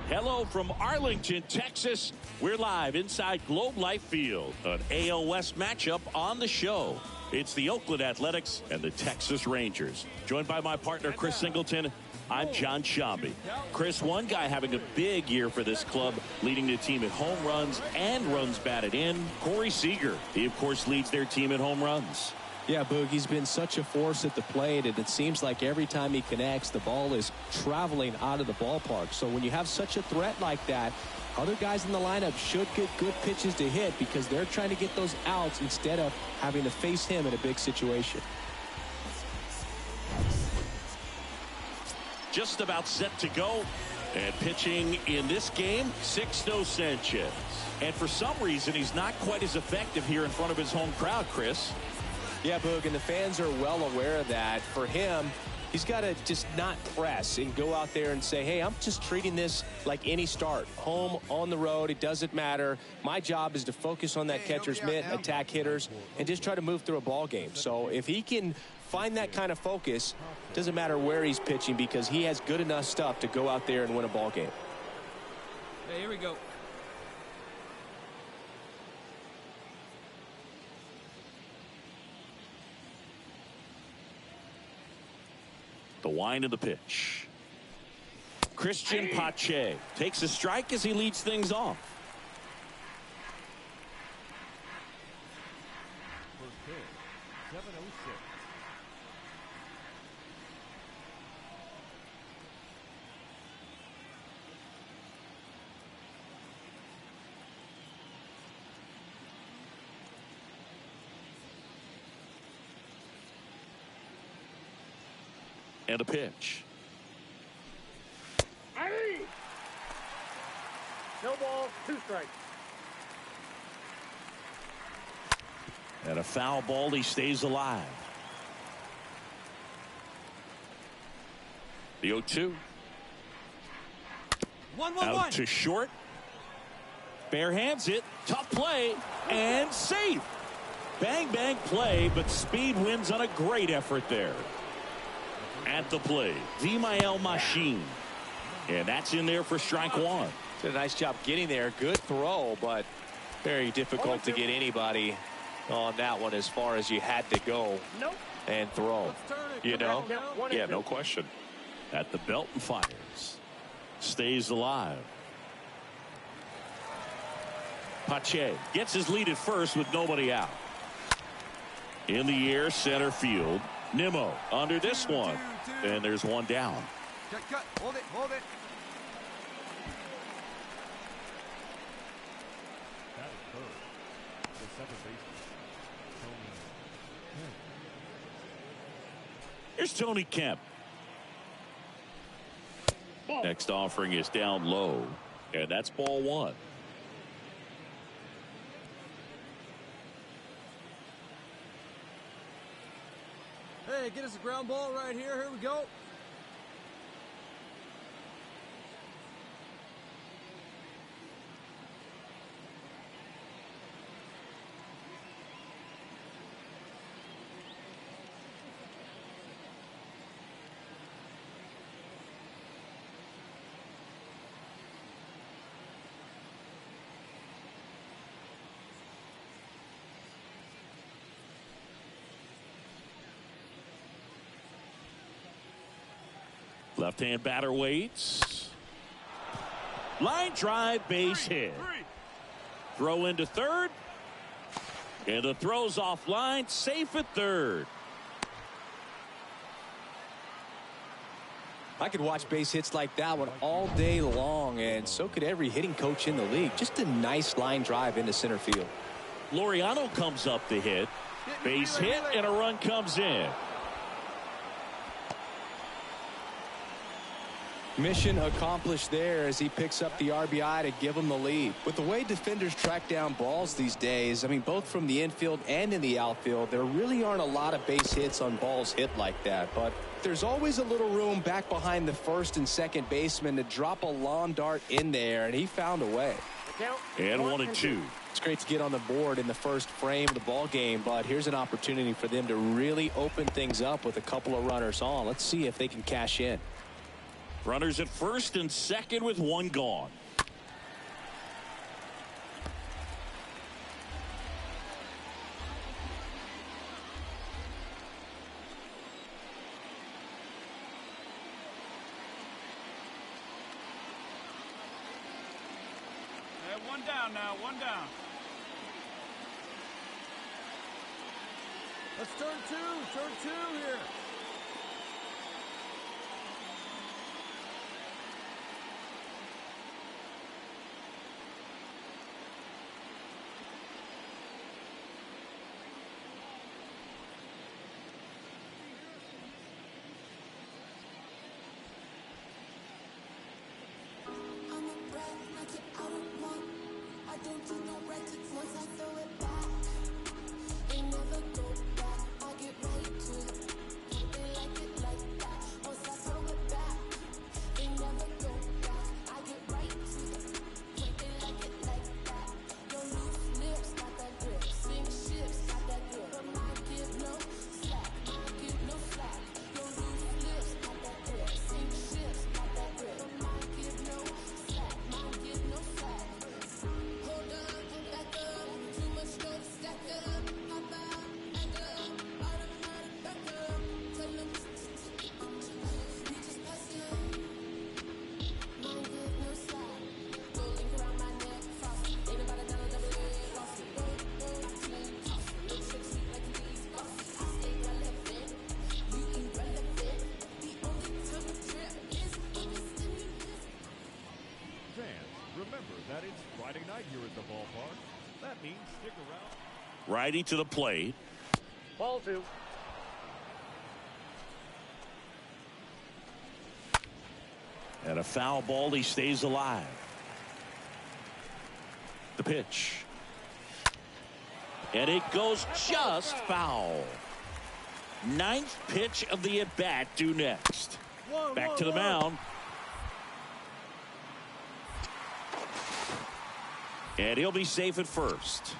Hello from Arlington, Texas. We're live inside Globe Life Field, an AL West matchup on the show. It's the Oakland Athletics and the Texas Rangers. Joined by my partner, Chris Singleton, I'm John Shambi. Chris, one guy having a big year for this club, leading the team in home runs and runs batted in, Corey Seager. He, of course, leads their team in home runs. Yeah, Boog, he's been such a force at the plate, and it seems like every time he connects, the ball is traveling out of the ballpark. So when you have such a threat like that, other guys in the lineup should get good pitches to hit because they're trying to get those outs instead of having to face him in a big situation. Just about set to go. And pitching in this game, Sixto Sanchez. And for some reason, he's not quite as effective here in front of his home crowd, Chris. Yeah, Boog, and the fans are well aware of that. For him, he's got to just not press and go out there and say, hey, I'm just treating this like any start. Home, on the road, it doesn't matter. My job is to focus on that catcher's mitt, attack hitters, and just try to move through a ball game. So if he can find that kind of focus, doesn't matter where he's pitching because he has good enough stuff to go out there and win a ball game. Hey, here we go. The wind of the pitch. Christian Pache takes a strike as he leads things off. First pitch, 7:06. And a pitch. No ball, 2 strikes. And a foul ball, he stays alive. The 0-2. 1-1-1. Out to short. Bare hands it. Tough play. And safe. Bang, bang play, but speed wins on a great effort there. At the plate, Vimael Machine. And that's in there for strike one. Did a nice job getting there. Good throw, but very difficult to get anybody on that one as far as you had to go and throw. You know? Yeah, no question. At the belt and fires. Stays alive. Pache gets his lead at first with nobody out. In the air, center field. Nimmo under this one. And there's one down. Cut. Hold it. That is third. The second baseman, Tony. Here's Tony Kemp. Next offering is down low. And that's ball one. Hey, get us a ground ball right here. Here we go. Left-hand batter waits. Line drive, base hit. Throw into third. And the throw's offline, safe at third. I could watch base hits like that one all day long, and so could every hitting coach in the league. Just a nice line drive into center field. Laureano comes up to hit. Base hit, and a run comes in. Mission accomplished there as he picks up the RBI to give him the lead. With the way defenders track down balls these days, I mean, both from the infield and in the outfield, there really aren't a lot of base hits on balls hit like that. But there's always a little room back behind the first and second baseman to drop a lawn dart in there, and he found a way. And 1-2. It's great to get on the board in the first frame of the ball game, but here's an opportunity for them to really open things up with a couple of runners on. Let's see if they can cash in. Runners at first and second with one gone. One down now, one down. Let's turn two here. That it's Friday night here at the ballpark. That means stick around. Righty to the plate. Ball two. And a foul ball, he stays alive. The pitch. And it goes just foul. Ninth pitch of the at-bat due next. Back to the mound. And he'll be safe at first.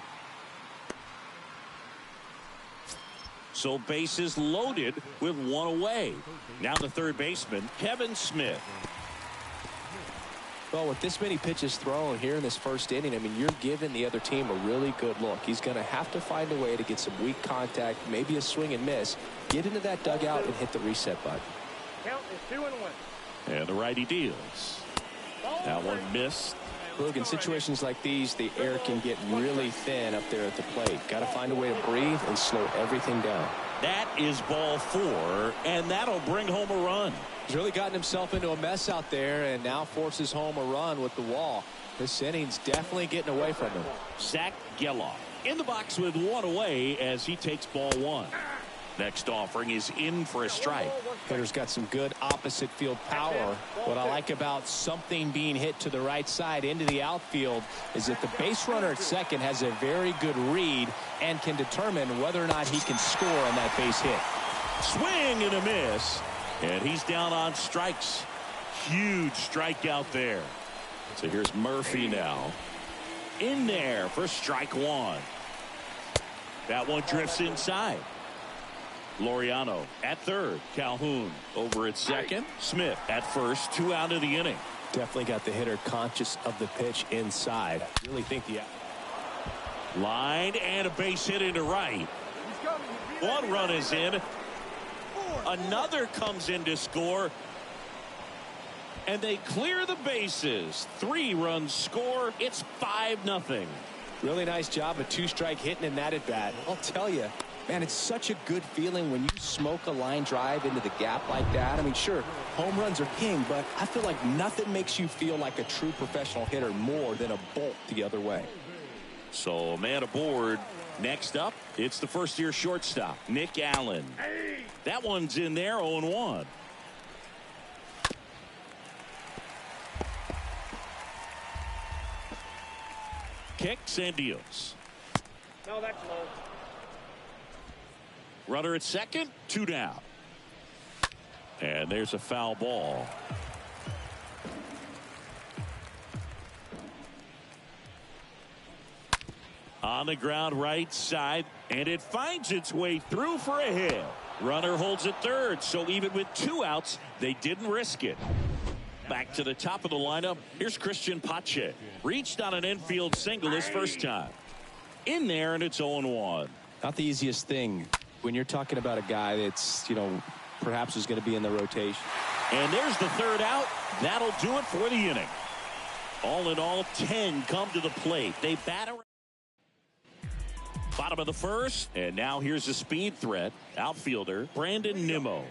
So bases loaded with one away. Now the third baseman, Kevin Smith. Well, with this many pitches thrown here in this first inning, I mean, you're giving the other team a really good look. He's going to have to find a way to get some weak contact, maybe a swing and miss, get into that dugout and hit the reset button. Count is 2-1. And the righty deals. That one missed. Look, in situations like these, the air can get really thin up there at the plate. Got to find a way to breathe and slow everything down. That is ball 4, and that'll bring home a run. He's really gotten himself into a mess out there and now forces home a run with the wall. This inning's definitely getting away from him. Zach Geloff in the box with one away as he takes ball 1. Next offering is in for a strike. Hitter's got some good opposite field power. What I like about something being hit to the right side into the outfield is that the base runner at second has a very good read and can determine whether or not he can score on that base hit. Swing and a miss. And he's down on strikes. Huge strikeout there. So here's Murphy now. In there for strike 1. That one drifts inside. Laureano at third. Calhoun over at second. Smith at first. 2 out of the inning. Definitely got the hitter conscious of the pitch inside. Really think the line and a base hit into right. One run is in. Another comes in to score. And they clear the bases. 3 runs score. It's 5-0. Really nice job of 2-strike hitting in that at bat. I'll tell you, man, it's such a good feeling when you smoke a line drive into the gap like that. I mean, sure, home runs are king, but I feel like nothing makes you feel like a true professional hitter more than a bolt the other way. So a man aboard. Next up, it's the first-year shortstop, Nick Allen. That one's in there, 0-1. Kicks and deals. No, that's low. Runner at second, 2 down. And there's a foul ball. On the ground right side, and it finds its way through for a hit. Runner holds at third, so even with 2 outs, they didn't risk it. Back to the top of the lineup, here's Christian Pache. Reached on an infield single his first time. In there, and it's 0-1. Not the easiest thing when you're talking about a guy that's, perhaps is going to be in the rotation. And there's the third out. That'll do it for the inning. All in all, 10 come to the plate. They bat around. Bottom of the first, and now here's a speed threat. Outfielder Brandon Nimmo.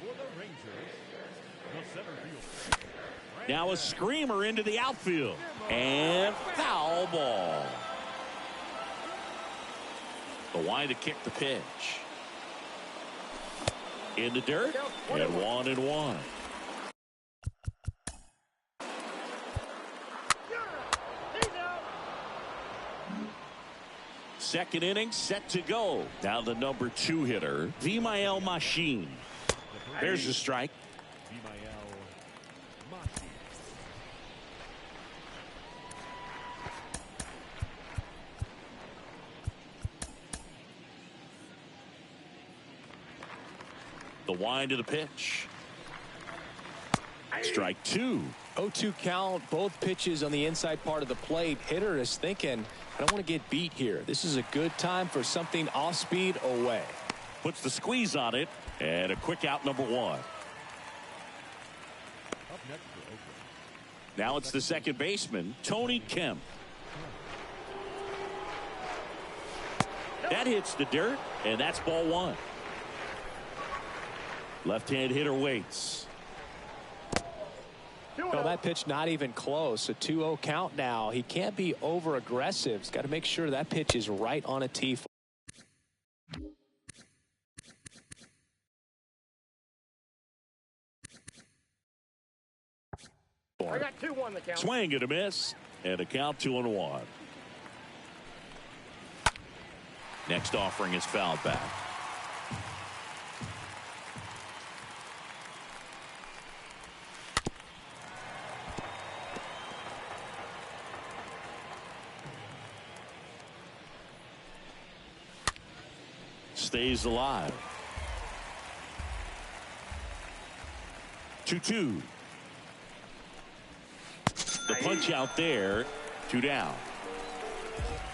Now a screamer into the outfield. And foul ball. The line to kick the pitch. In the dirt, and 1-1. Second inning set to go. Now the number 2 hitter, Vimael Machine. There's a strike. The wind of the pitch. Strike 2. 0-2 count, both pitches on the inside part of the plate. Hitter is thinking, I don't want to get beat here. This is a good time for something off speed away. Puts the squeeze on it, and a quick out, number 1. Now it's the second baseman, Tony Kemp. That hits the dirt, and that's ball 1. Left-hand hitter waits. No, that pitch not even close. A 2-0 count now. He can't be over aggressive. He's got to make sure that pitch is right on a tee. I got 2-1 the count. Swing and a miss, and a count 2-1. Next offering is fouled back. Stays alive. 2-2. The punch out there. 2 down.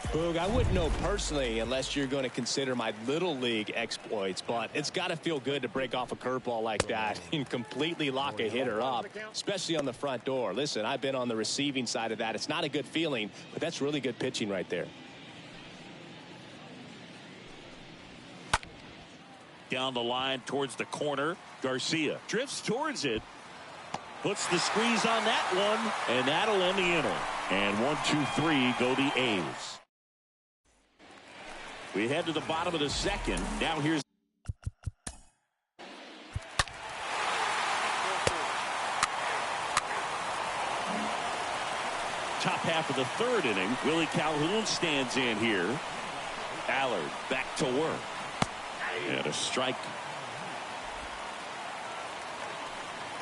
Boog, I wouldn't know personally unless you're going to consider my little league exploits, but it's got to feel good to break off a curveball like that and completely lock a hitter up, especially on the front door. Listen, I've been on the receiving side of that. It's not a good feeling, but that's really good pitching right there. Down the line towards the corner. Garcia drifts towards it. Puts the squeeze on that one, and that'll end the inning. And 1-2-3 go the A's. We head to the bottom of the second. Now here's top half of the third inning. Willie Calhoun stands in here. Allard back to work. And a strike.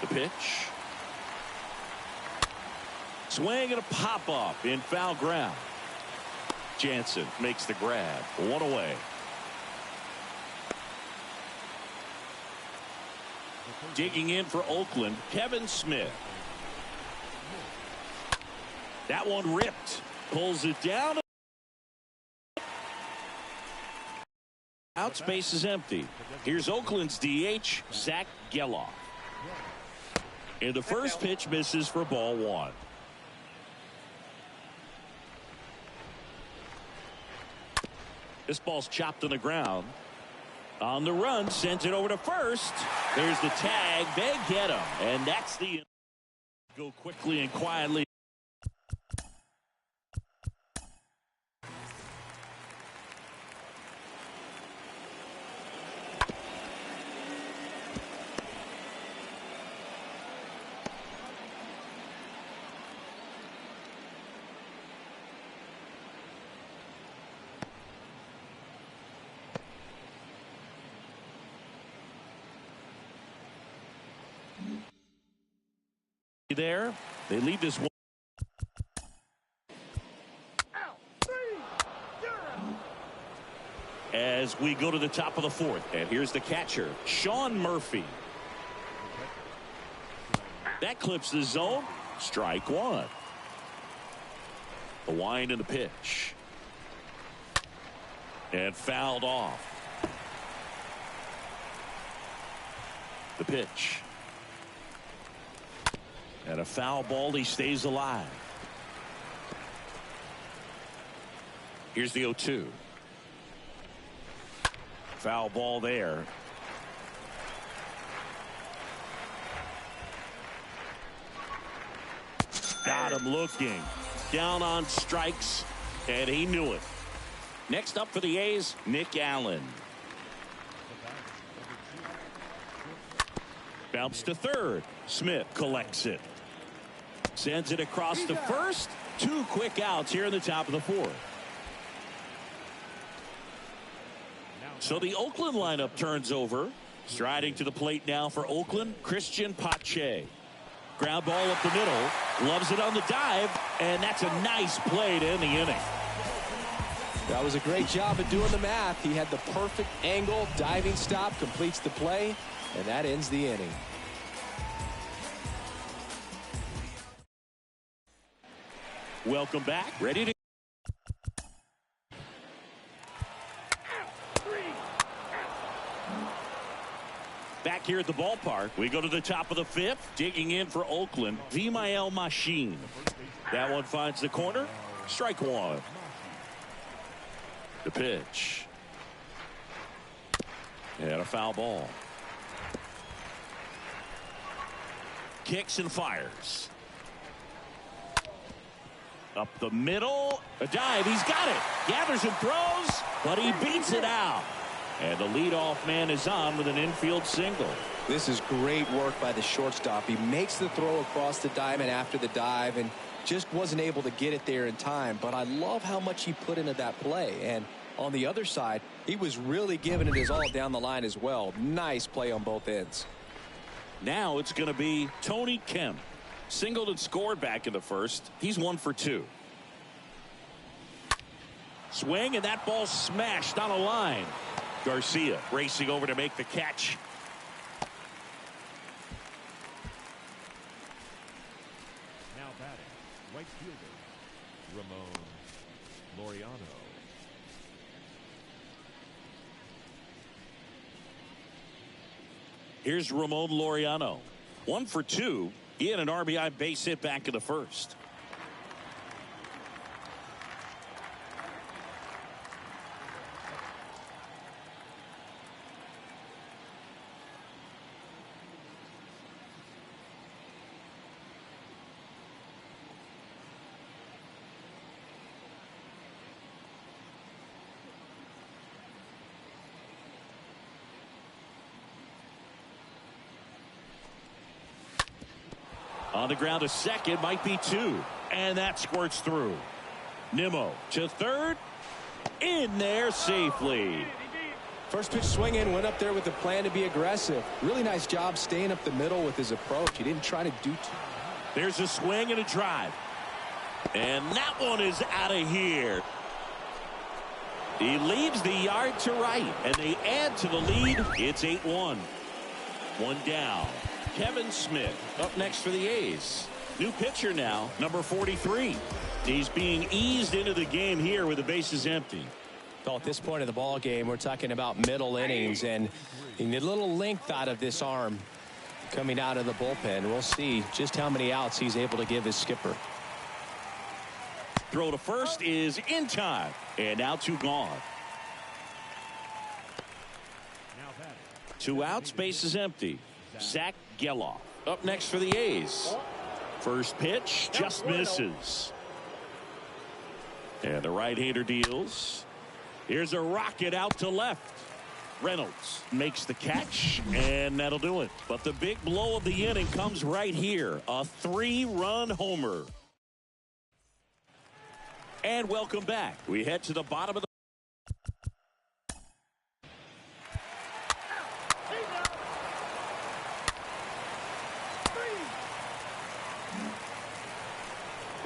The pitch. Swing and a pop-up in foul ground. Jansen makes the grab. 1 away. Digging in for Oakland, Kevin Smith. That one ripped. Pulls it down. Out space is empty. Here's Oakland's DH, Zach Geloff. And the first pitch misses for ball 1. This ball's chopped on the ground. On the run, sends it over to first. There's the tag. They get him. And that's the go quickly and quietly. There, they lead this one. As we go to the top of the fourth, and here's the catcher, Sean Murphy. That clips the zone. Strike 1. The wind and the pitch. And fouled off. The pitch. And a foul ball. He stays alive. Here's the 0-2. Foul ball there. Got him looking. Down on strikes. And he knew it. Next up for the A's, Nick Allen. Bounce to third. Smith collects it. Sends it across to first. 2 quick outs here in the top of the fourth. So the Oakland lineup turns over. Striding to the plate now for Oakland, Christian Pache. Ground ball up the middle. Loves it on the dive. And that's a nice play to end the inning. That was a great job of doing the math. He had the perfect angle. Diving stop completes the play. And that ends the inning. Welcome back. Ready to back here at the ballpark. We go to the top of the fifth. Digging in for Oakland, Vimael Machine. That one finds the corner. Strike 1. The pitch. And a foul ball. Kicks and fires. Up the middle. A dive. He's got it. Gathers and throws, but he beats it out. And the leadoff man is on with an infield single. This is great work by the shortstop. He makes the throw across the diamond after the dive and just wasn't able to get it there in time. But I love how much he put into that play. And on the other side, he was really giving it his all down the line as well. Nice play on both ends. Now it's going to be Tony Kemp. Singled and scored back in the first. He's 1 for 2. Swing, and that ball smashed on a line. Garcia racing over to make the catch. batting, right fielder, Ramon Laureano. Here's Ramon Laureano. 1 for 2. He had an RBI base hit back in the first. On the ground to second, might be 2. And that squirts through. Nimmo to third. In there safely. First pitch swing in, went up there with the plan to be aggressive. Really nice job staying up the middle with his approach. He didn't try to do too. There's a swing and a drive. And that one is out of here. He leaves the yard to right. And they add to the lead. It's 8-1. One down. Kevin Smith up next for the A's. New pitcher now, number 43. He's being eased into the game here with the bases empty. Well, at this point of the ball game, we're talking about middle innings, and you need a little length out of this arm coming out of the bullpen. We'll see just how many outs he's able to give his skipper. Throw to first is in time, and now 2 gone. 2 outs, bases empty. Zach Geloff up next for the A's. First pitch just misses. And the right-hander deals. Here's a rocket out to left. Reynolds makes the catch, and that'll do it. But the big blow of the inning comes right here. A 3-run homer. And welcome back. We head to the bottom of the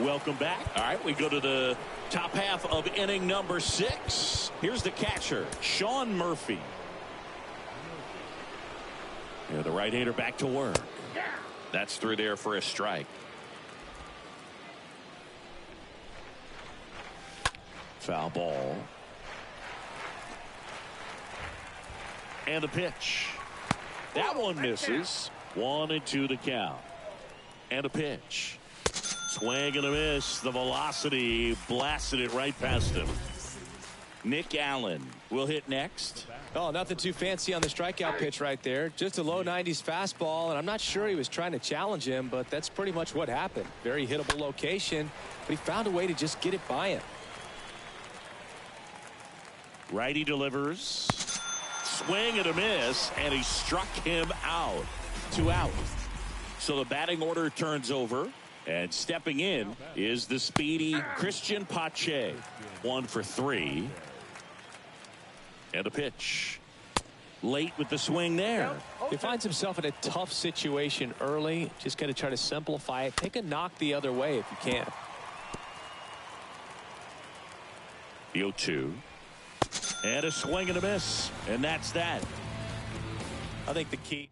Welcome back. All right, we go to the top half of inning number 6. Here's the catcher, Sean Murphy. Yeah, the right-hander back to work. That's through there for a strike. Foul ball. And the pitch. That one misses. 1-2 to count. And a pitch. Swing and a miss. The velocity blasted it right past him. Nick Allen will hit next. Oh, nothing too fancy on the strikeout pitch right there. Just a low 90s fastball, and I'm not sure he was trying to challenge him, but that's pretty much what happened. Very hittable location, but he found a way to just get it by him. Righty delivers. Swing and a miss, and he struck him out. 2 out. So the batting order turns over. And stepping in is the speedy Christian Pache. 1 for 3. And a pitch. Late with the swing there. He finds himself in a tough situation early. Just got to try to simplify it. Take a knock the other way if you can. The 0-2. And a swing and a miss. And that's that. I think the key.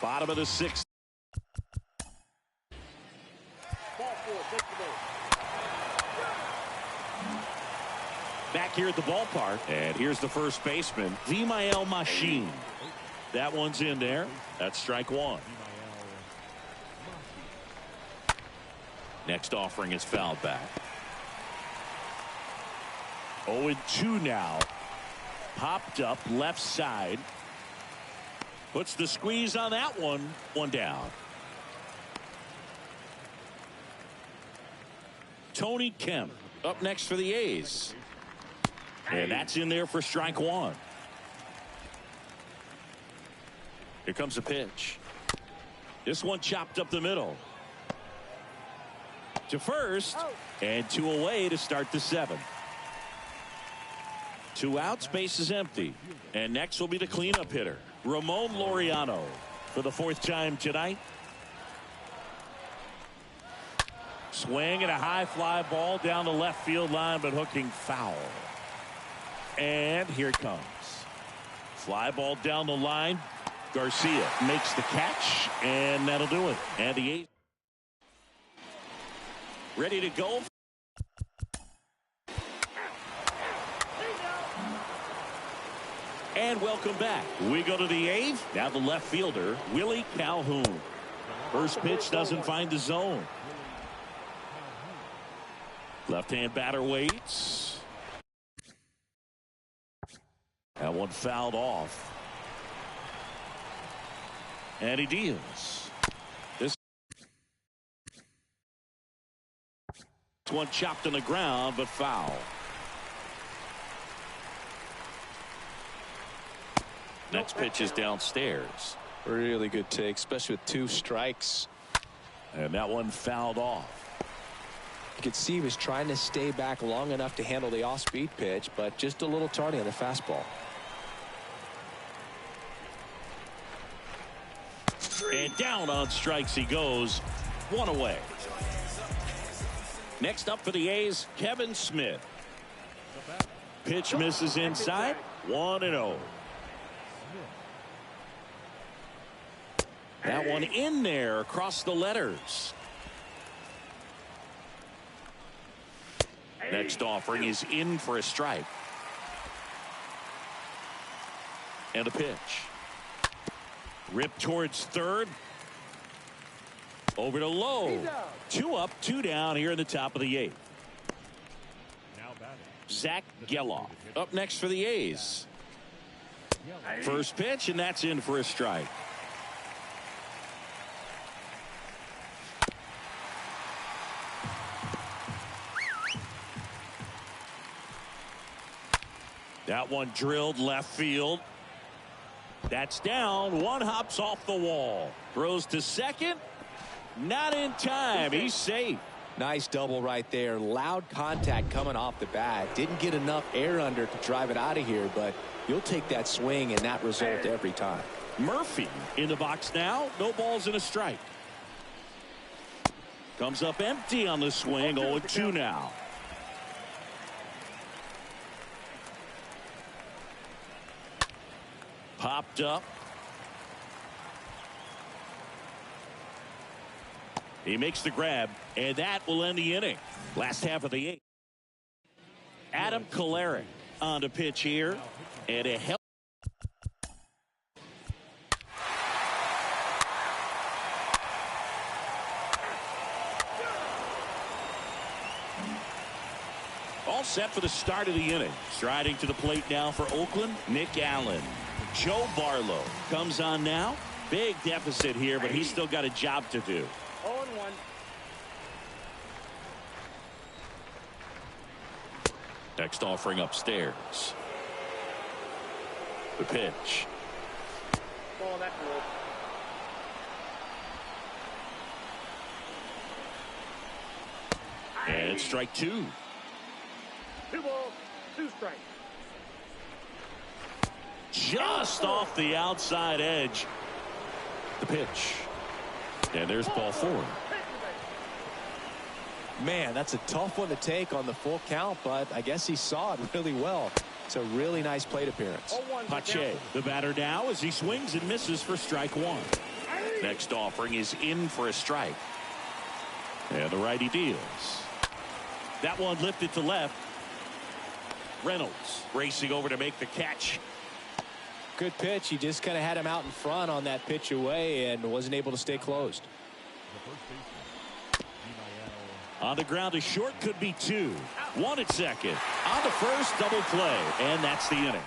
Bottom of the 6th. Back here at the ballpark, and here's the first baseman, Vimael Machine. That one's in there. That's strike 1. Next offering is fouled back. 0-2 now. Popped up left side. Puts the squeeze on that one. 1 down. Tony Kemp up next for the A's. And that's in there for strike 1. Here comes a pitch. This one chopped up the middle. To first. And 2 away to start the 7th. 2 outs, base is empty. And next will be the cleanup hitter, Ramon Laureano, for the 4th time tonight. Swing and a high fly ball down the left field line, but hooking foul. And here it comes. Fly ball down the line. Garcia makes the catch, and that'll do it. And the 8th. ready to go. And welcome back. We go to the eighth. Now the left fielder, Willie Calhoun. First pitch doesn't find the zone. Left-hand batter waits. That one fouled off. And he deals. This one chopped on the ground, but foul. Next pitch is downstairs. Really good take, especially with 2 strikes. And that one fouled off. You could see he was trying to stay back long enough to handle the off-speed pitch, but just a little tardy on the fastball. And down on strikes he goes. 1 away. Next up for the A's, Kevin Smith. Pitch misses inside. 1-0. That one in there across the letters. Next offering is in for a strike. And a pitch. Ripped towards third. Over to Lowe. 2 up, 2 down here in the top of the 8th. Zach Geloff up next for the A's. First pitch, and that's in for a strike. That one drilled left field. That's down. One hops off the wall. Throws to second. Not in time. He's safe. Nice double right there. Loud contact coming off the bat. Didn't get enough air under to drive it out of here, but you'll take that swing and that result every time. Murphy in the box now. No balls and a strike. Comes up empty on the swing. 0-2 now. Popped up. He makes the grab, and that will end the inning. Last half of the 8th. Adam Kolarek on the pitch here, and a help. All set for the start of the inning. Striding to the plate now for Oakland, Nick Allen. Joe Barlow comes on now. Big deficit here, but he's still got a job to do. 0-1. Next offering upstairs. The pitch. Ball that roll. And strike 2. 2 balls, 2 strikes. Just off the outside edge. The pitch. And there's ball 4. Man, that's a tough one to take on the full count, but I guess he saw it really well. It's a really nice plate appearance. Pache, the batter now, as he swings and misses for strike 1. Next offering is in for a strike. And the righty deals. That one lifted to left. Reynolds racing over to make the catch. Good pitch. He just kind of had him out in front on that pitch away and wasn't able to stay closed. On the ground to short, could be 2. 1 at second. On the first, double play. And that's the inning.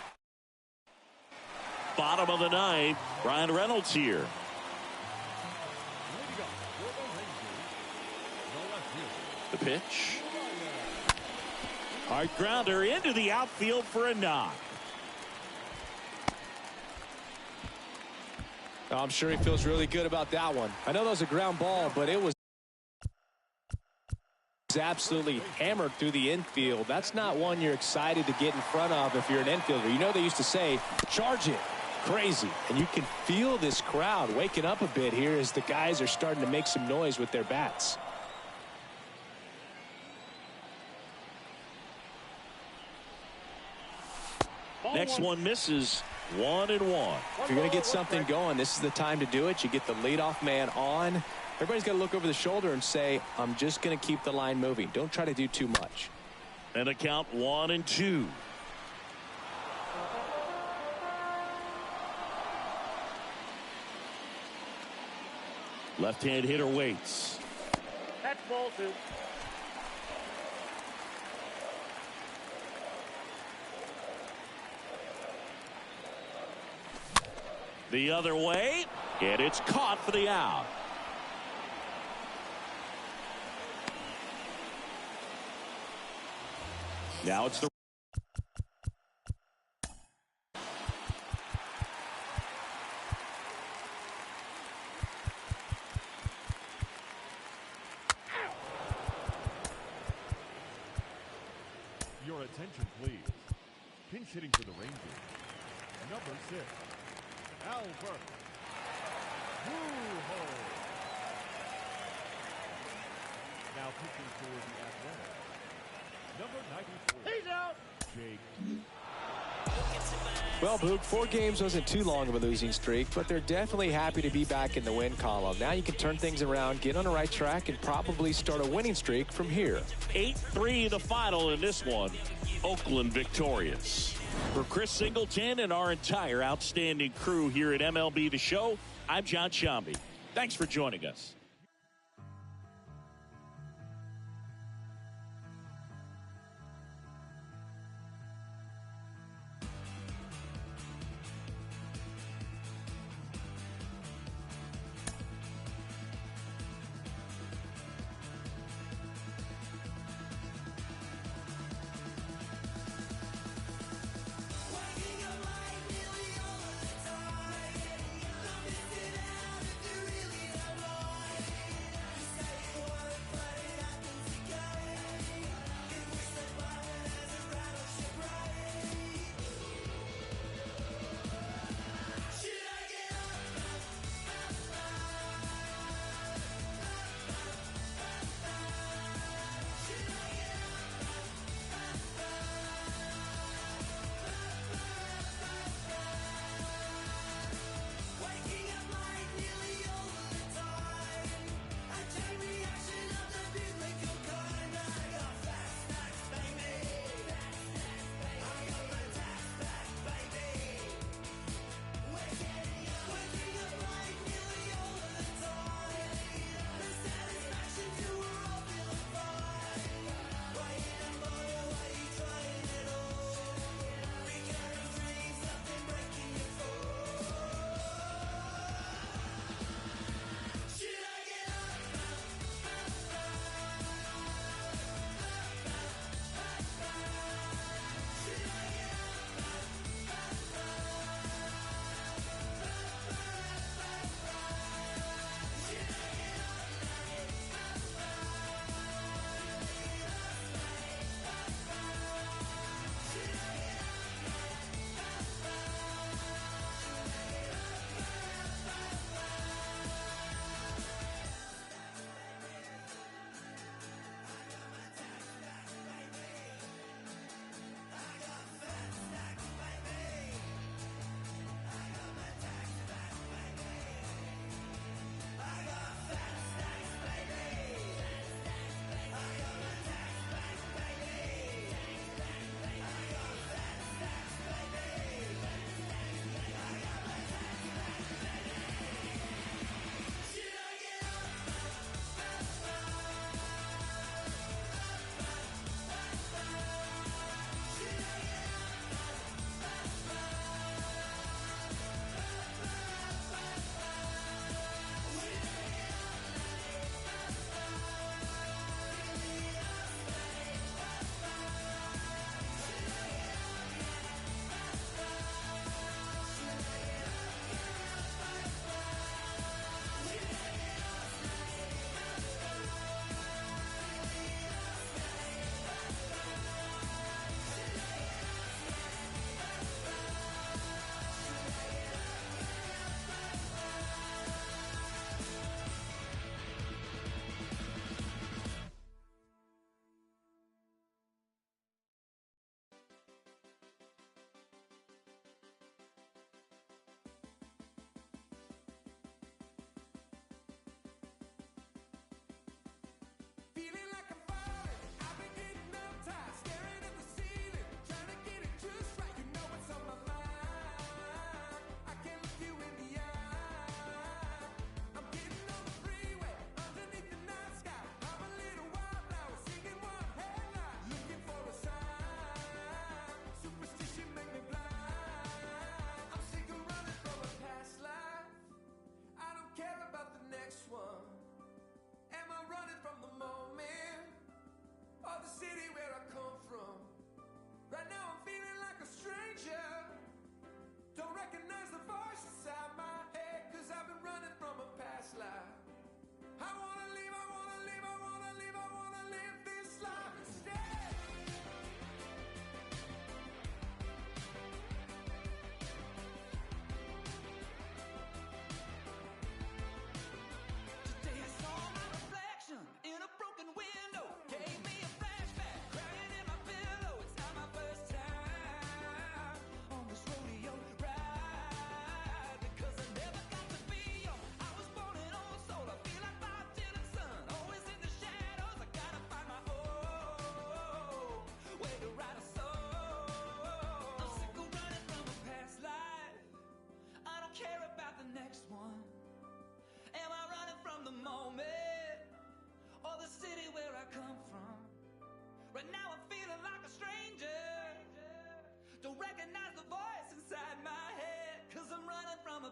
Bottom of the 9th. Brian Reynolds here. The pitch. Hard grounder into the outfield for a knock. I'm sure he feels really good about that one. I know that was a ground ball, but it was absolutely hammered through the infield. That's not one you're excited to get in front of if you're an infielder. You know, they used to say, charge it. Crazy. And you can feel this crowd waking up a bit here as the guys are starting to make some noise with their bats. Next one misses. 1-1. If you're going to get something going, this is the time to do it. You get the leadoff man on, Everybody's got to look over the shoulder and say, I'm just going to keep the line moving. Don't try to do too much. And a count 1-2. Left-hand hitter waits. That's ball 2. The other way, and it's caught for the out. Now it's the Your attention, please. Pinch hitting for the Rangers. Number 6, Albert Pujols. Now pitching for the Athletics. Number 94. He's out. Jake. Well, Boog, 4 games wasn't too long of a losing streak, but they're definitely happy to be back in the win column. Now you can turn things around, get on the right track, and probably start a winning streak from here. 8-3 the final in this one. Oakland victorious. For Chris Singleton and our entire outstanding crew here at MLB The Show, I'm John Sciambi. Thanks for joining us.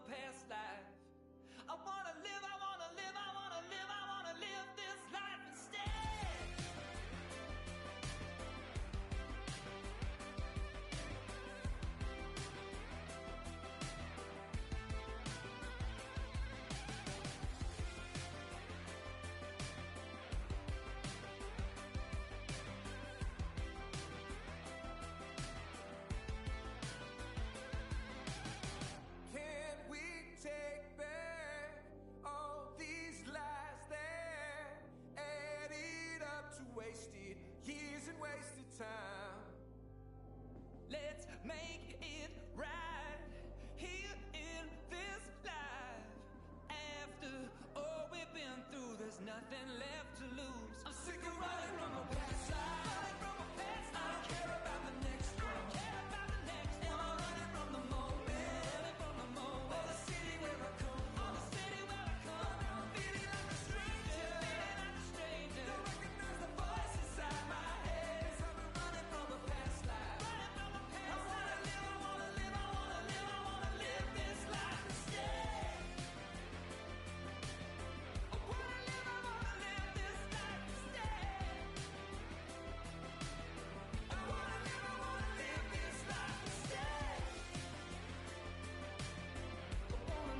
past life. I wanna live, I wanna live, I wanna live, I wanna live this life instead. Can we take back all these lies that added up to wasted years and wasted time? Let's make it right here in this life. After all we've been through, there's nothing left to lose. I'm sick of running from a past life. I don't care about the next one. I don't care about the next one. And I'm running from the moment. Running from the moment. Or the city where I come from. Or the city where I come from. I'm feeling like a stranger. Feeling like a stranger. Don't recognize the voice inside my head. 'Cause I've been running from a past life. Running from a past life. I wanna live, I wanna live, I wanna live, I wanna live this life instead. I wanna live this life instead. I wanna live this life instead. I wanna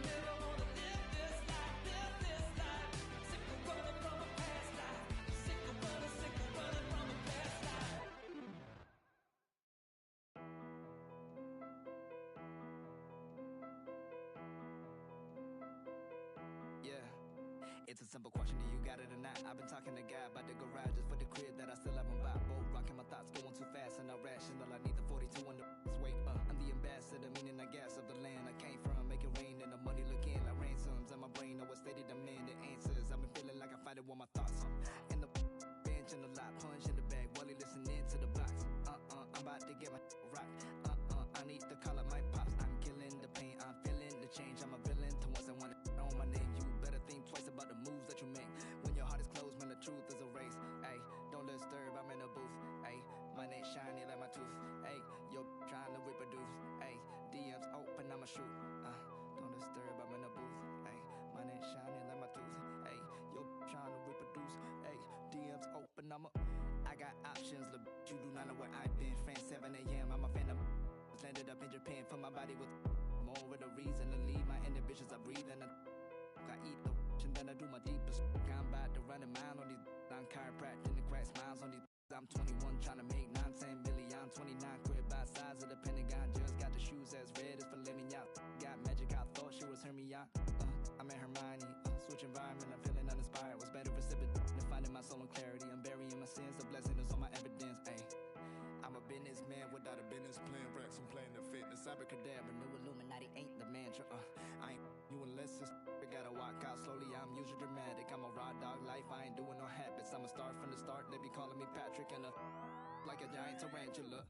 live this life, live this life. Sick of running from a past life. Sick of running from a past life. Yeah. It's a simple question, do you got it or not? I've been talking to God about the garages for the crib that I still haven't bought. Both rocking my thoughts going too fast and not rational. I need the 42 on the wait. I'm the ambassador, meaning I gas of the land I came from. Make it rain and the money looking like ransoms. And my brain always steady demanding answers. I've been feeling like I fight it with my thoughts. In the bench and the lot, punch in the bag while he listening to the box. I'm about to get my rock. I need to call up my pops. I'm killing the pain, I'm feeling the change. I'm a villain to once I want to on my name. You better think twice about the moves that you make. When your heart is closed, when the truth is erased. Ayy, don't disturb, I'm in a booth. Ayy, my neck shiny like my tooth. Ayy, you're trying to reproduce. Ayy, DMs open, I'ma shoot. Don't disturb, I'm in a booth. Ayy, my neck shiny like my tooth. Ayy, you're trying to reproduce. Ayy, DMs open, I got options, look, you do not know where I've been. France 7 a.m., I'm a fan of landed up in Japan for my body with more with a reason to leave. My inhibitions I breathe and I eat the and then I do my deepest. I'm about to run a mile on these. I'm chiropractic the crack smiles on these. I'm 21 trying to make 9, 10 billion. I'm 29 quit by size of the Pentagon. Just got the shoes as red as for lemon out. Got magic, I thought she was Hermione. I'm in Hermione. Switch environment, I'm feeling uninspired. Was better recipient than finding my soul and clarity. I'm burying my sins, the blessing is on my evidence. Ayy. I'm a businessman without a business plan. Racks, I'm playing the fitness. Abracadabra, new Illuminati ain't the mantra. I ain't you unless it's gotta walk out slowly. I'm usually dramatic. I'm a raw dog life. I ain't doing no habits. I'm a star from the start. They be calling me Patrick and like a giant tarantula.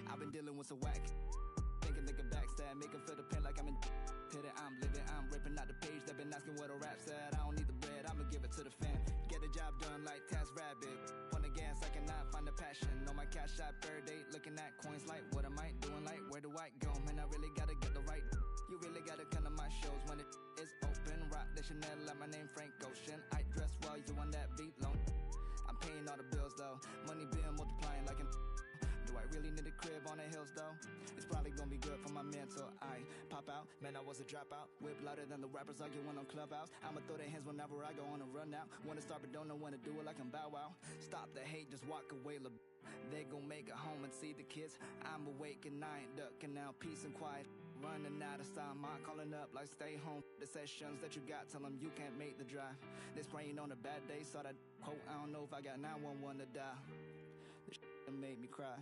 I've been dealing with some whack. Thinking nigga backstab, make 'em feel the pain like I'm in. Tell that I'm living, I'm ripping out the page. They've been asking what a rap said. I don't need the bread, I'ma give it to the fam. Get the job done like Task Rabbit. On the gas, I cannot find the passion. On my cash app, third date, looking at coins like, what am I doing? Like, where do I go? Man, I really gotta get the right. You really gotta come to my shows when it is open. Rock the Chanel, like my name Frank Ocean. I dress well, you on that beat low. I'm paying all the bills though. Money been multiplying like an. Do I really need a crib on the hills though? It's probably gonna be good for my mental. I pop out, man, I was a dropout. Whip louder than the rappers arguing on Clubhouse. I'ma throw their hands whenever I go on a run out. Wanna start but don't know when to do it like I'm Bow Wow. Stop the hate, just walk away. They gon' make it home and see the kids. I'm awake and I ain't ducking now. Peace and quiet. Running out of time, I'm calling up like stay home. The sessions that you got, tell them you can't make the drive. They spraying on a bad day, saw that quote. I don't know if I got 911 to die. This shit made me cry.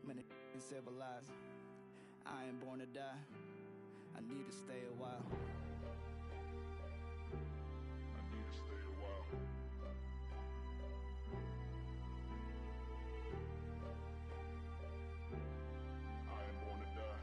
Man, it is civilized. I ain't born to die. I need to stay a while. I need to stay a while. I ain't born to die.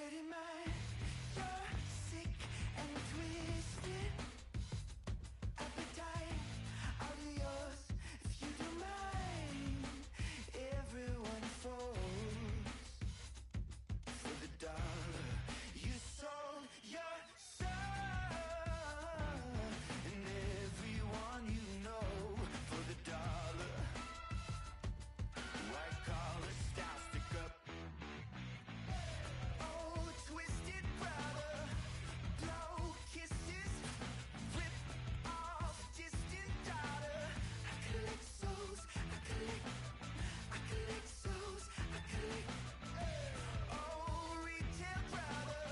dirty mind. You're sick and twisted. Appetite out of yours. If you don't mind, everyone falls for the dollar. You sold your soul, and everyone you know for the dollar. White collar style, stick up. Oh, twisted brother, blow kisses, rip off distant daughter. I collect souls, I collect souls, I collect. Oh, retail brother,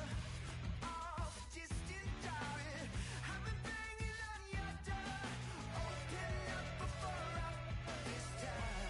off distant daughter. I've been banging on your door. Open up before I this time.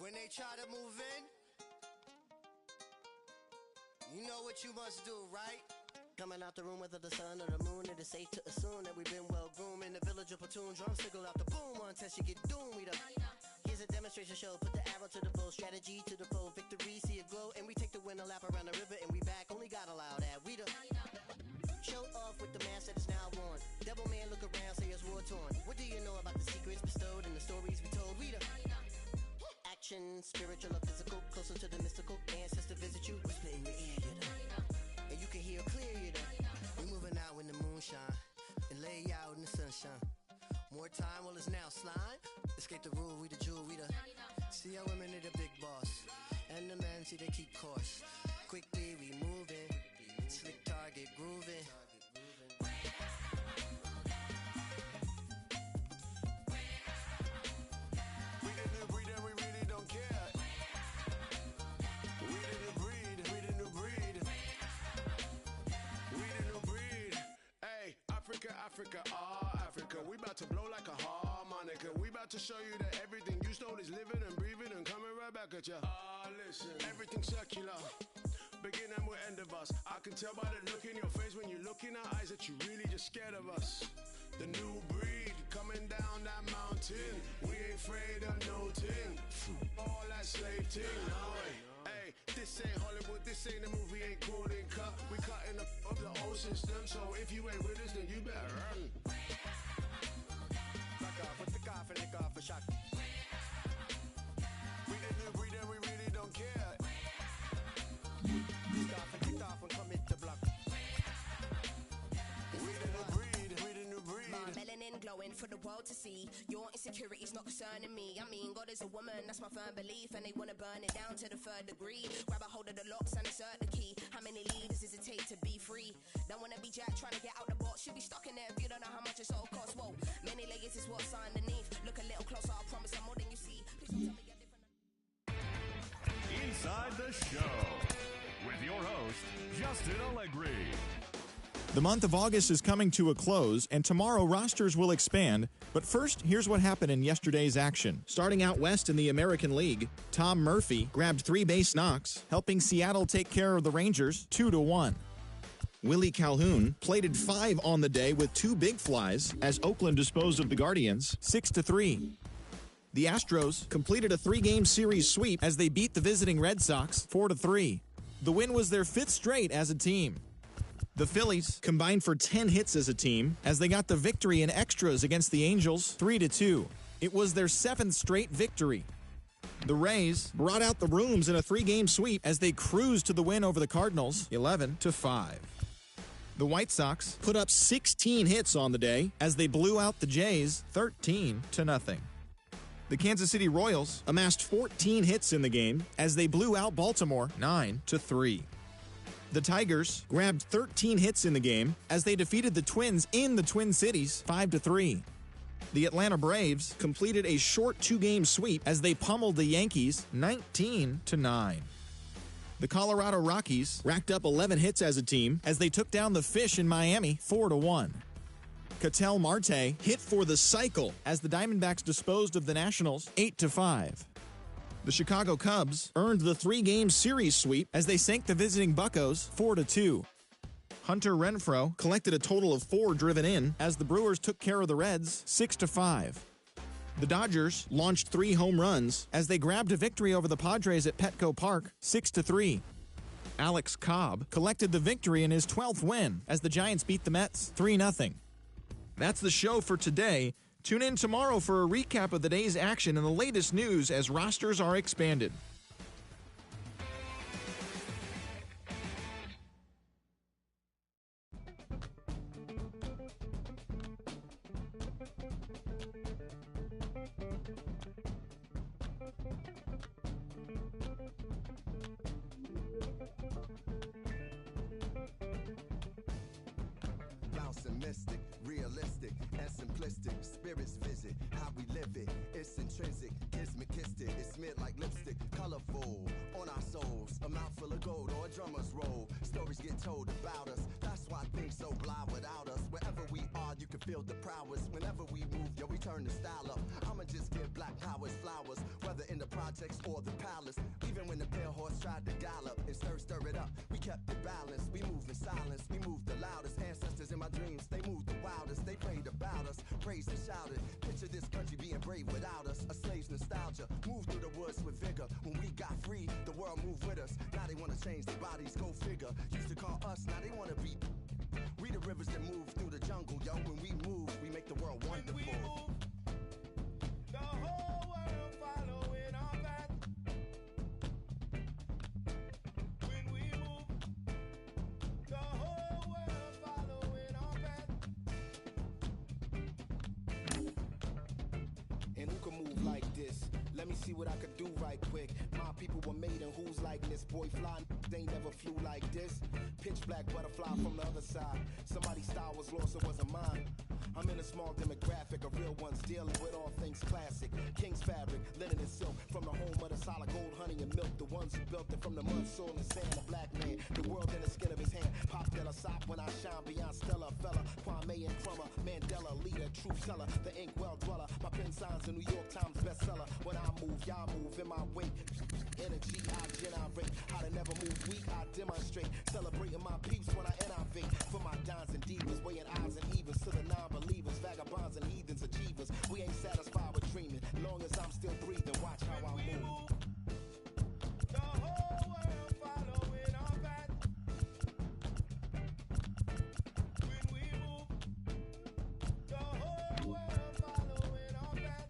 When they try to move in, you know what you must do, right? Coming out the room whether the sun or the moon, it is safe to assume that we've been well groomed. In the village of platoon, drums signal out the boom. One test you get doomed. Here's a demonstration show. Put the arrow to the bow, strategy to the foe. Victory, see it glow, and we take the win, a lap around the river, and we back. Only God allow that. We the show off with the mask that is now worn. Devil man, look around, say it's war torn. What do you know about the secrets bestowed and the stories we told? We the action, spiritual or physical, closer to the mystical. Ancestor visit you, whisper in your ear, you know. And you can hear clear, you know. We moving out in the moonshine and lay out in the sunshine. More time, well it's now slime. Escape the rule, we the jewel, we the. See how women are the big boss, and the men see they keep course. Quickly we moving, slick target grooving. Africa, Africa, we about to blow like a harmonica. We about to show you that everything you stole is living and breathing and coming right back at ya. Listen, everything's circular, begin and will end of us. I can tell by the look in your face when you look in our eyes that you really just scared of us. The new breed coming down that mountain. We ain't afraid of no thing. All that slave thing, no way. Hey, this ain't Hollywood, this ain't a movie, ain't golden cut. We cutting up the whole system, so if you ain't with us, then you better run. Back off with the cough and lick off a shot. We the new breed and we really don't care. Stop and kick off and commit the block. world to see. Your insecurity's not concerning me. I mean, God is a woman, that's my firm belief. And they wanna burn it down to the third degree. Grab a hold of the locks and insert the key. How many leaders does it take to be free? Don't wanna be Jack trying to get out the box. Should be stuck in there if you don't know how much it's all costs. Whoa, many layers is what's underneath. Look a little closer, I promise I'm more than you see. Please don't tell me you're different. Inside the Show with your host, Justin Allegri. The month of August is coming to a close, and tomorrow rosters will expand. But first, here's what happened in yesterday's action. Starting out west in the American League, Tom Murphy grabbed 3 base knocks, helping Seattle take care of the Rangers 2-1. Willie Calhoun plated 5 on the day with 2 big flies as Oakland disposed of the Guardians 6-3. The Astros completed a 3-game series sweep as they beat the visiting Red Sox 4-3. The win was their 5th straight as a team. The Phillies combined for 10 hits as a team as they got the victory in extras against the Angels 3-2. It was their 7th straight victory. The Rays brought out the rooms in a 3-game sweep as they cruised to the win over the Cardinals 11-5. The White Sox put up 16 hits on the day as they blew out the Jays 13-0. The Kansas City Royals amassed 14 hits in the game as they blew out Baltimore 9-3. The Tigers grabbed 13 hits in the game as they defeated the Twins in the Twin Cities 5-3. The Atlanta Braves completed a short 2-game sweep as they pummeled the Yankees 19-9. The Colorado Rockies racked up 11 hits as a team as they took down the Fish in Miami 4-1. Ketel Marte hit for the cycle as the Diamondbacks disposed of the Nationals 8-5. The Chicago Cubs earned the 3-game series sweep as they sank the visiting Buccos 4-2. Hunter Renfroe collected a total of 4 driven in as the Brewers took care of the Reds 6-5. The Dodgers launched 3 home runs as they grabbed a victory over the Padres at Petco Park 6-3. Alex Cobb collected the victory in his 12th win as the Giants beat the Mets 3-0. That's the show for today. Tune in tomorrow for a recap of the day's action and the latest news as rosters are expanded. Bouncing mystic, realistic, and simplistic. Spirits visit how we live it. It's intrinsic, kismet, it's smeared like lipstick. Colorful on our souls, a mouthful of gold or a drummer's roll. Stories get told about us. That's why things so blind without us. Wherever we are, you can feel the prowess. Whenever we move, yo, we turn the style up. I'ma just give black powers flowers, whether in the projects or the palace. Even when the pale horse tried to gallop and stir it up, we kept the balance. We move in silence, we move the loudest. Ancestors in my dreams, they move the wildest. They prayed about us, praised and shouted. Picture this country being brave without us. A slave's nostalgia, move through the woods with vigor. When we got free, the world moved with us. Now they wanna change their bodies, go figure. Used to call us, now they wanna be. We the rivers that move through the jungle, yo. When we move, we make the world wonderful. When we move, the whole world following our path. When we move, the whole world following our path. And who can move like this? Let me see what I could do right quick. My people were made in who's like this. Boy fly, they never flew like this. Pitch black butterfly from the other side. Somebody's style was lost, it wasn't mine. I'm in a small demographic of real ones dealing with all things classic. King's fabric, linen and silk. From the home of the solid gold, honey and milk. The ones who built it from the mud, soil and sand. A black man, the world in the skin of his hand. Pop Della Sop when I shine beyond Stella. Fella, Kwame and Crummer. Mandela, leader, truth teller. The ink well dweller. My pen signs a New York Times bestseller. When I move, y'all move in my wake. Energy, I generate. How to never move weak, I demonstrate. Celebrating my peeps when I innovate. For my dons and divas, weighing odds and evens to the non-believers, vagabonds and heathens, achievers. We ain't satisfied with dreaming. Long as I'm still breathing, watch how I move. The whole world following our path. When we move, the whole world following our path.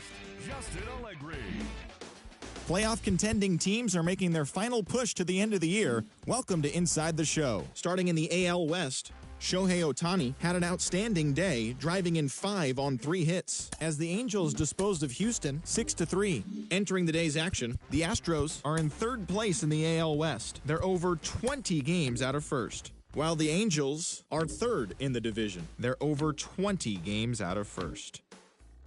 West, Justin Allegri. Playoff contending teams are making their final push to the end of the year. Welcome to Inside the Show. Starting in the AL West, Shohei Ohtani had an outstanding day, driving in 5 on 3 hits, as the Angels disposed of Houston 6-3. Entering the day's action, the Astros are in 3rd place in the AL West. They're over 20 games out of 1st, while the Angels are 3rd in the division. They're over 20 games out of 1st.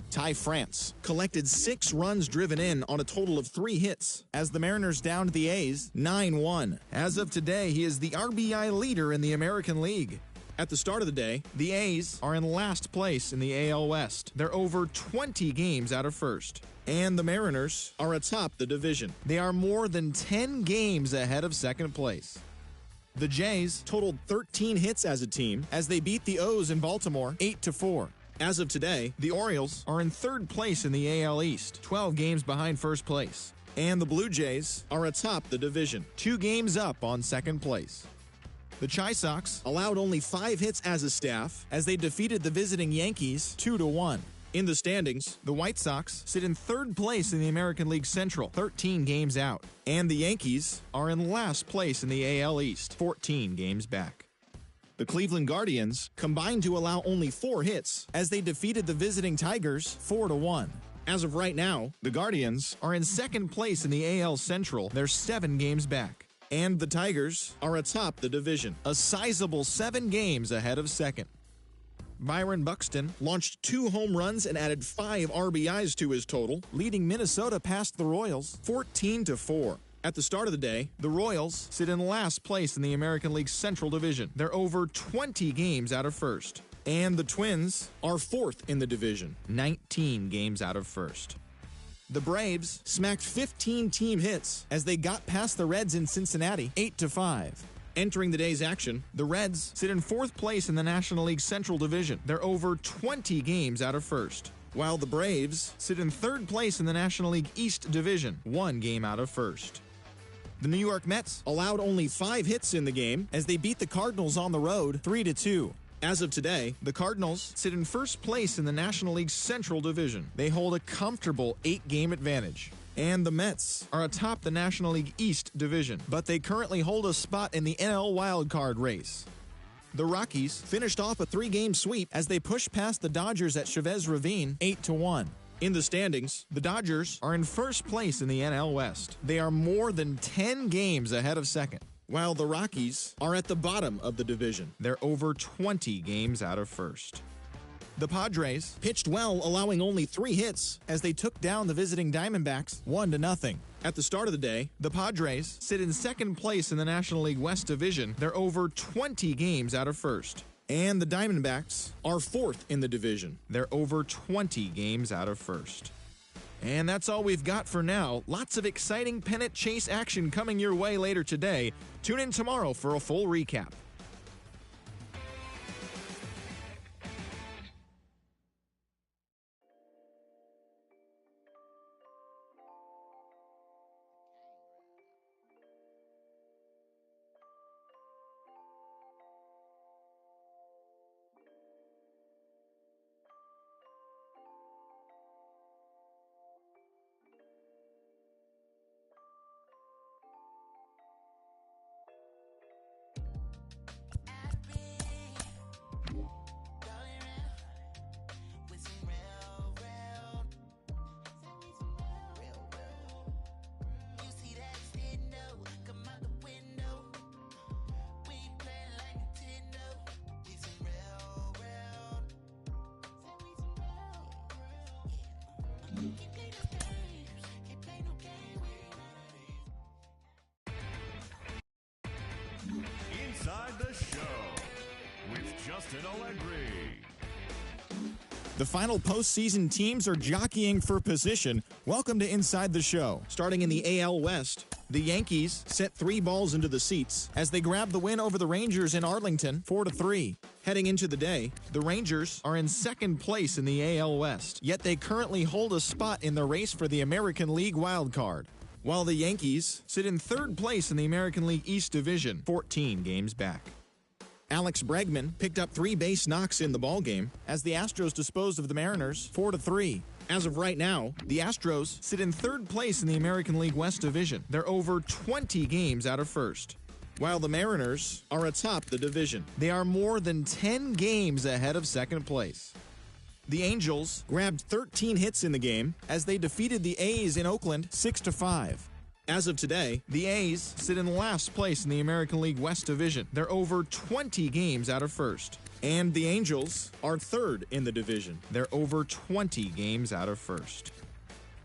Ty France collected 6 runs driven in on a total of 3 hits, as the Mariners downed the A's 9-1. As of today, he is the RBI leader in the American League. At the start of the day, the A's are in last place in the AL West. They're over 20 games out of 1st. And the Mariners are atop the division. They are more than 10 games ahead of 2nd place. The Jays totaled 13 hits as a team as they beat the O's in Baltimore 8-4. As of today, the Orioles are in 3rd place in the AL East, 12 games behind 1st place. And the Blue Jays are atop the division, 2 games up on 2nd place. The Chi Sox allowed only 5 hits as a staff as they defeated the visiting Yankees 2-1. In the standings, the White Sox sit in 3rd place in the American League Central, 13 games out. And the Yankees are in last place in the AL East, 14 games back. The Cleveland Guardians combined to allow only 4 hits as they defeated the visiting Tigers 4-1. As of right now, the Guardians are in 2nd place in the AL Central. They're 7 games back. And the Tigers are atop the division, a sizable 7 games ahead of 2nd. Byron Buxton launched 2 home runs and added 5 RBIs to his total, leading Minnesota past the Royals 14-4. At the start of the day, the Royals sit in last place in the American League Central Division. They're over 20 games out of 1st. And the Twins are 4th in the division, 19 games out of 1st. The Braves smacked 15 team hits as they got past the Reds in Cincinnati 8-5. Entering the day's action, the Reds sit in 4th place in the National League Central Division. They're over 20 games out of 1st. While the Braves sit in 3rd place in the National League East Division, 1 game out of 1st. The New York Mets allowed only 5 hits in the game as they beat the Cardinals on the road 3-2. As of today, the Cardinals sit in 1st place in the National League Central Division. They hold a comfortable 8-game advantage. And the Mets are atop the National League East Division, but they currently hold a spot in the NL wildcard race. The Rockies finished off a 3-game sweep as they pushed past the Dodgers at Chavez Ravine 8-1. In the standings, the Dodgers are in 1st place in the NL West. They are more than 10 games ahead of 2nd, while the Rockies are at the bottom of the division. They're over 20 games out of 1st. The Padres pitched well, allowing only 3 hits as they took down the visiting Diamondbacks 1-0. At the start of the day, the Padres sit in 2nd place in the National League West Division. They're over 20 games out of 1st. And the Diamondbacks are 4th in the division. They're over 20 games out of 1st. And that's all we've got for now. Lots of exciting pennant chase action coming your way later today. Tune in tomorrow for a full recap. Inside the Show with Justin Allegri. The final postseason teams are jockeying for position. Welcome to Inside the Show. Starting in the AL West, the Yankees sent 3 balls into the seats as they grabbed the win over the Rangers in Arlington 4-3. Heading into the day, the Rangers are in 2nd place in the AL West, yet they currently hold a spot in the race for the American League wild card, while the Yankees sit in 3rd place in the American League East Division, 14 games back. Alex Bregman picked up 3 base knocks in the ballgame as the Astros disposed of the Mariners 4-3. As of right now, the Astros sit in third place in the American League West Division. They're over 20 games out of first. While the Mariners are atop the division. They are more than 10 games ahead of second place. The Angels grabbed 13 hits in the game as they defeated the A's in Oakland 6-5. As of today, the A's sit in last place in the American League West Division. They're over 20 games out of first. And the Angels are third in the division. They're over 20 games out of first.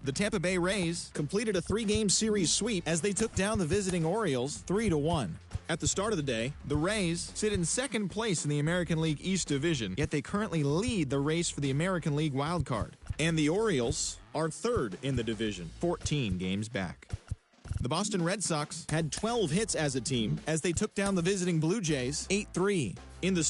The Tampa Bay Rays completed a 3-game series sweep as they took down the visiting Orioles 3-1. At the start of the day, the Rays sit in second place in the American League East Division, yet they currently lead the race for the American League wild card. And the Orioles are third in the division, 14 games back. The Boston Red Sox had 12 hits as a team as they took down the visiting Blue Jays 8-3. In the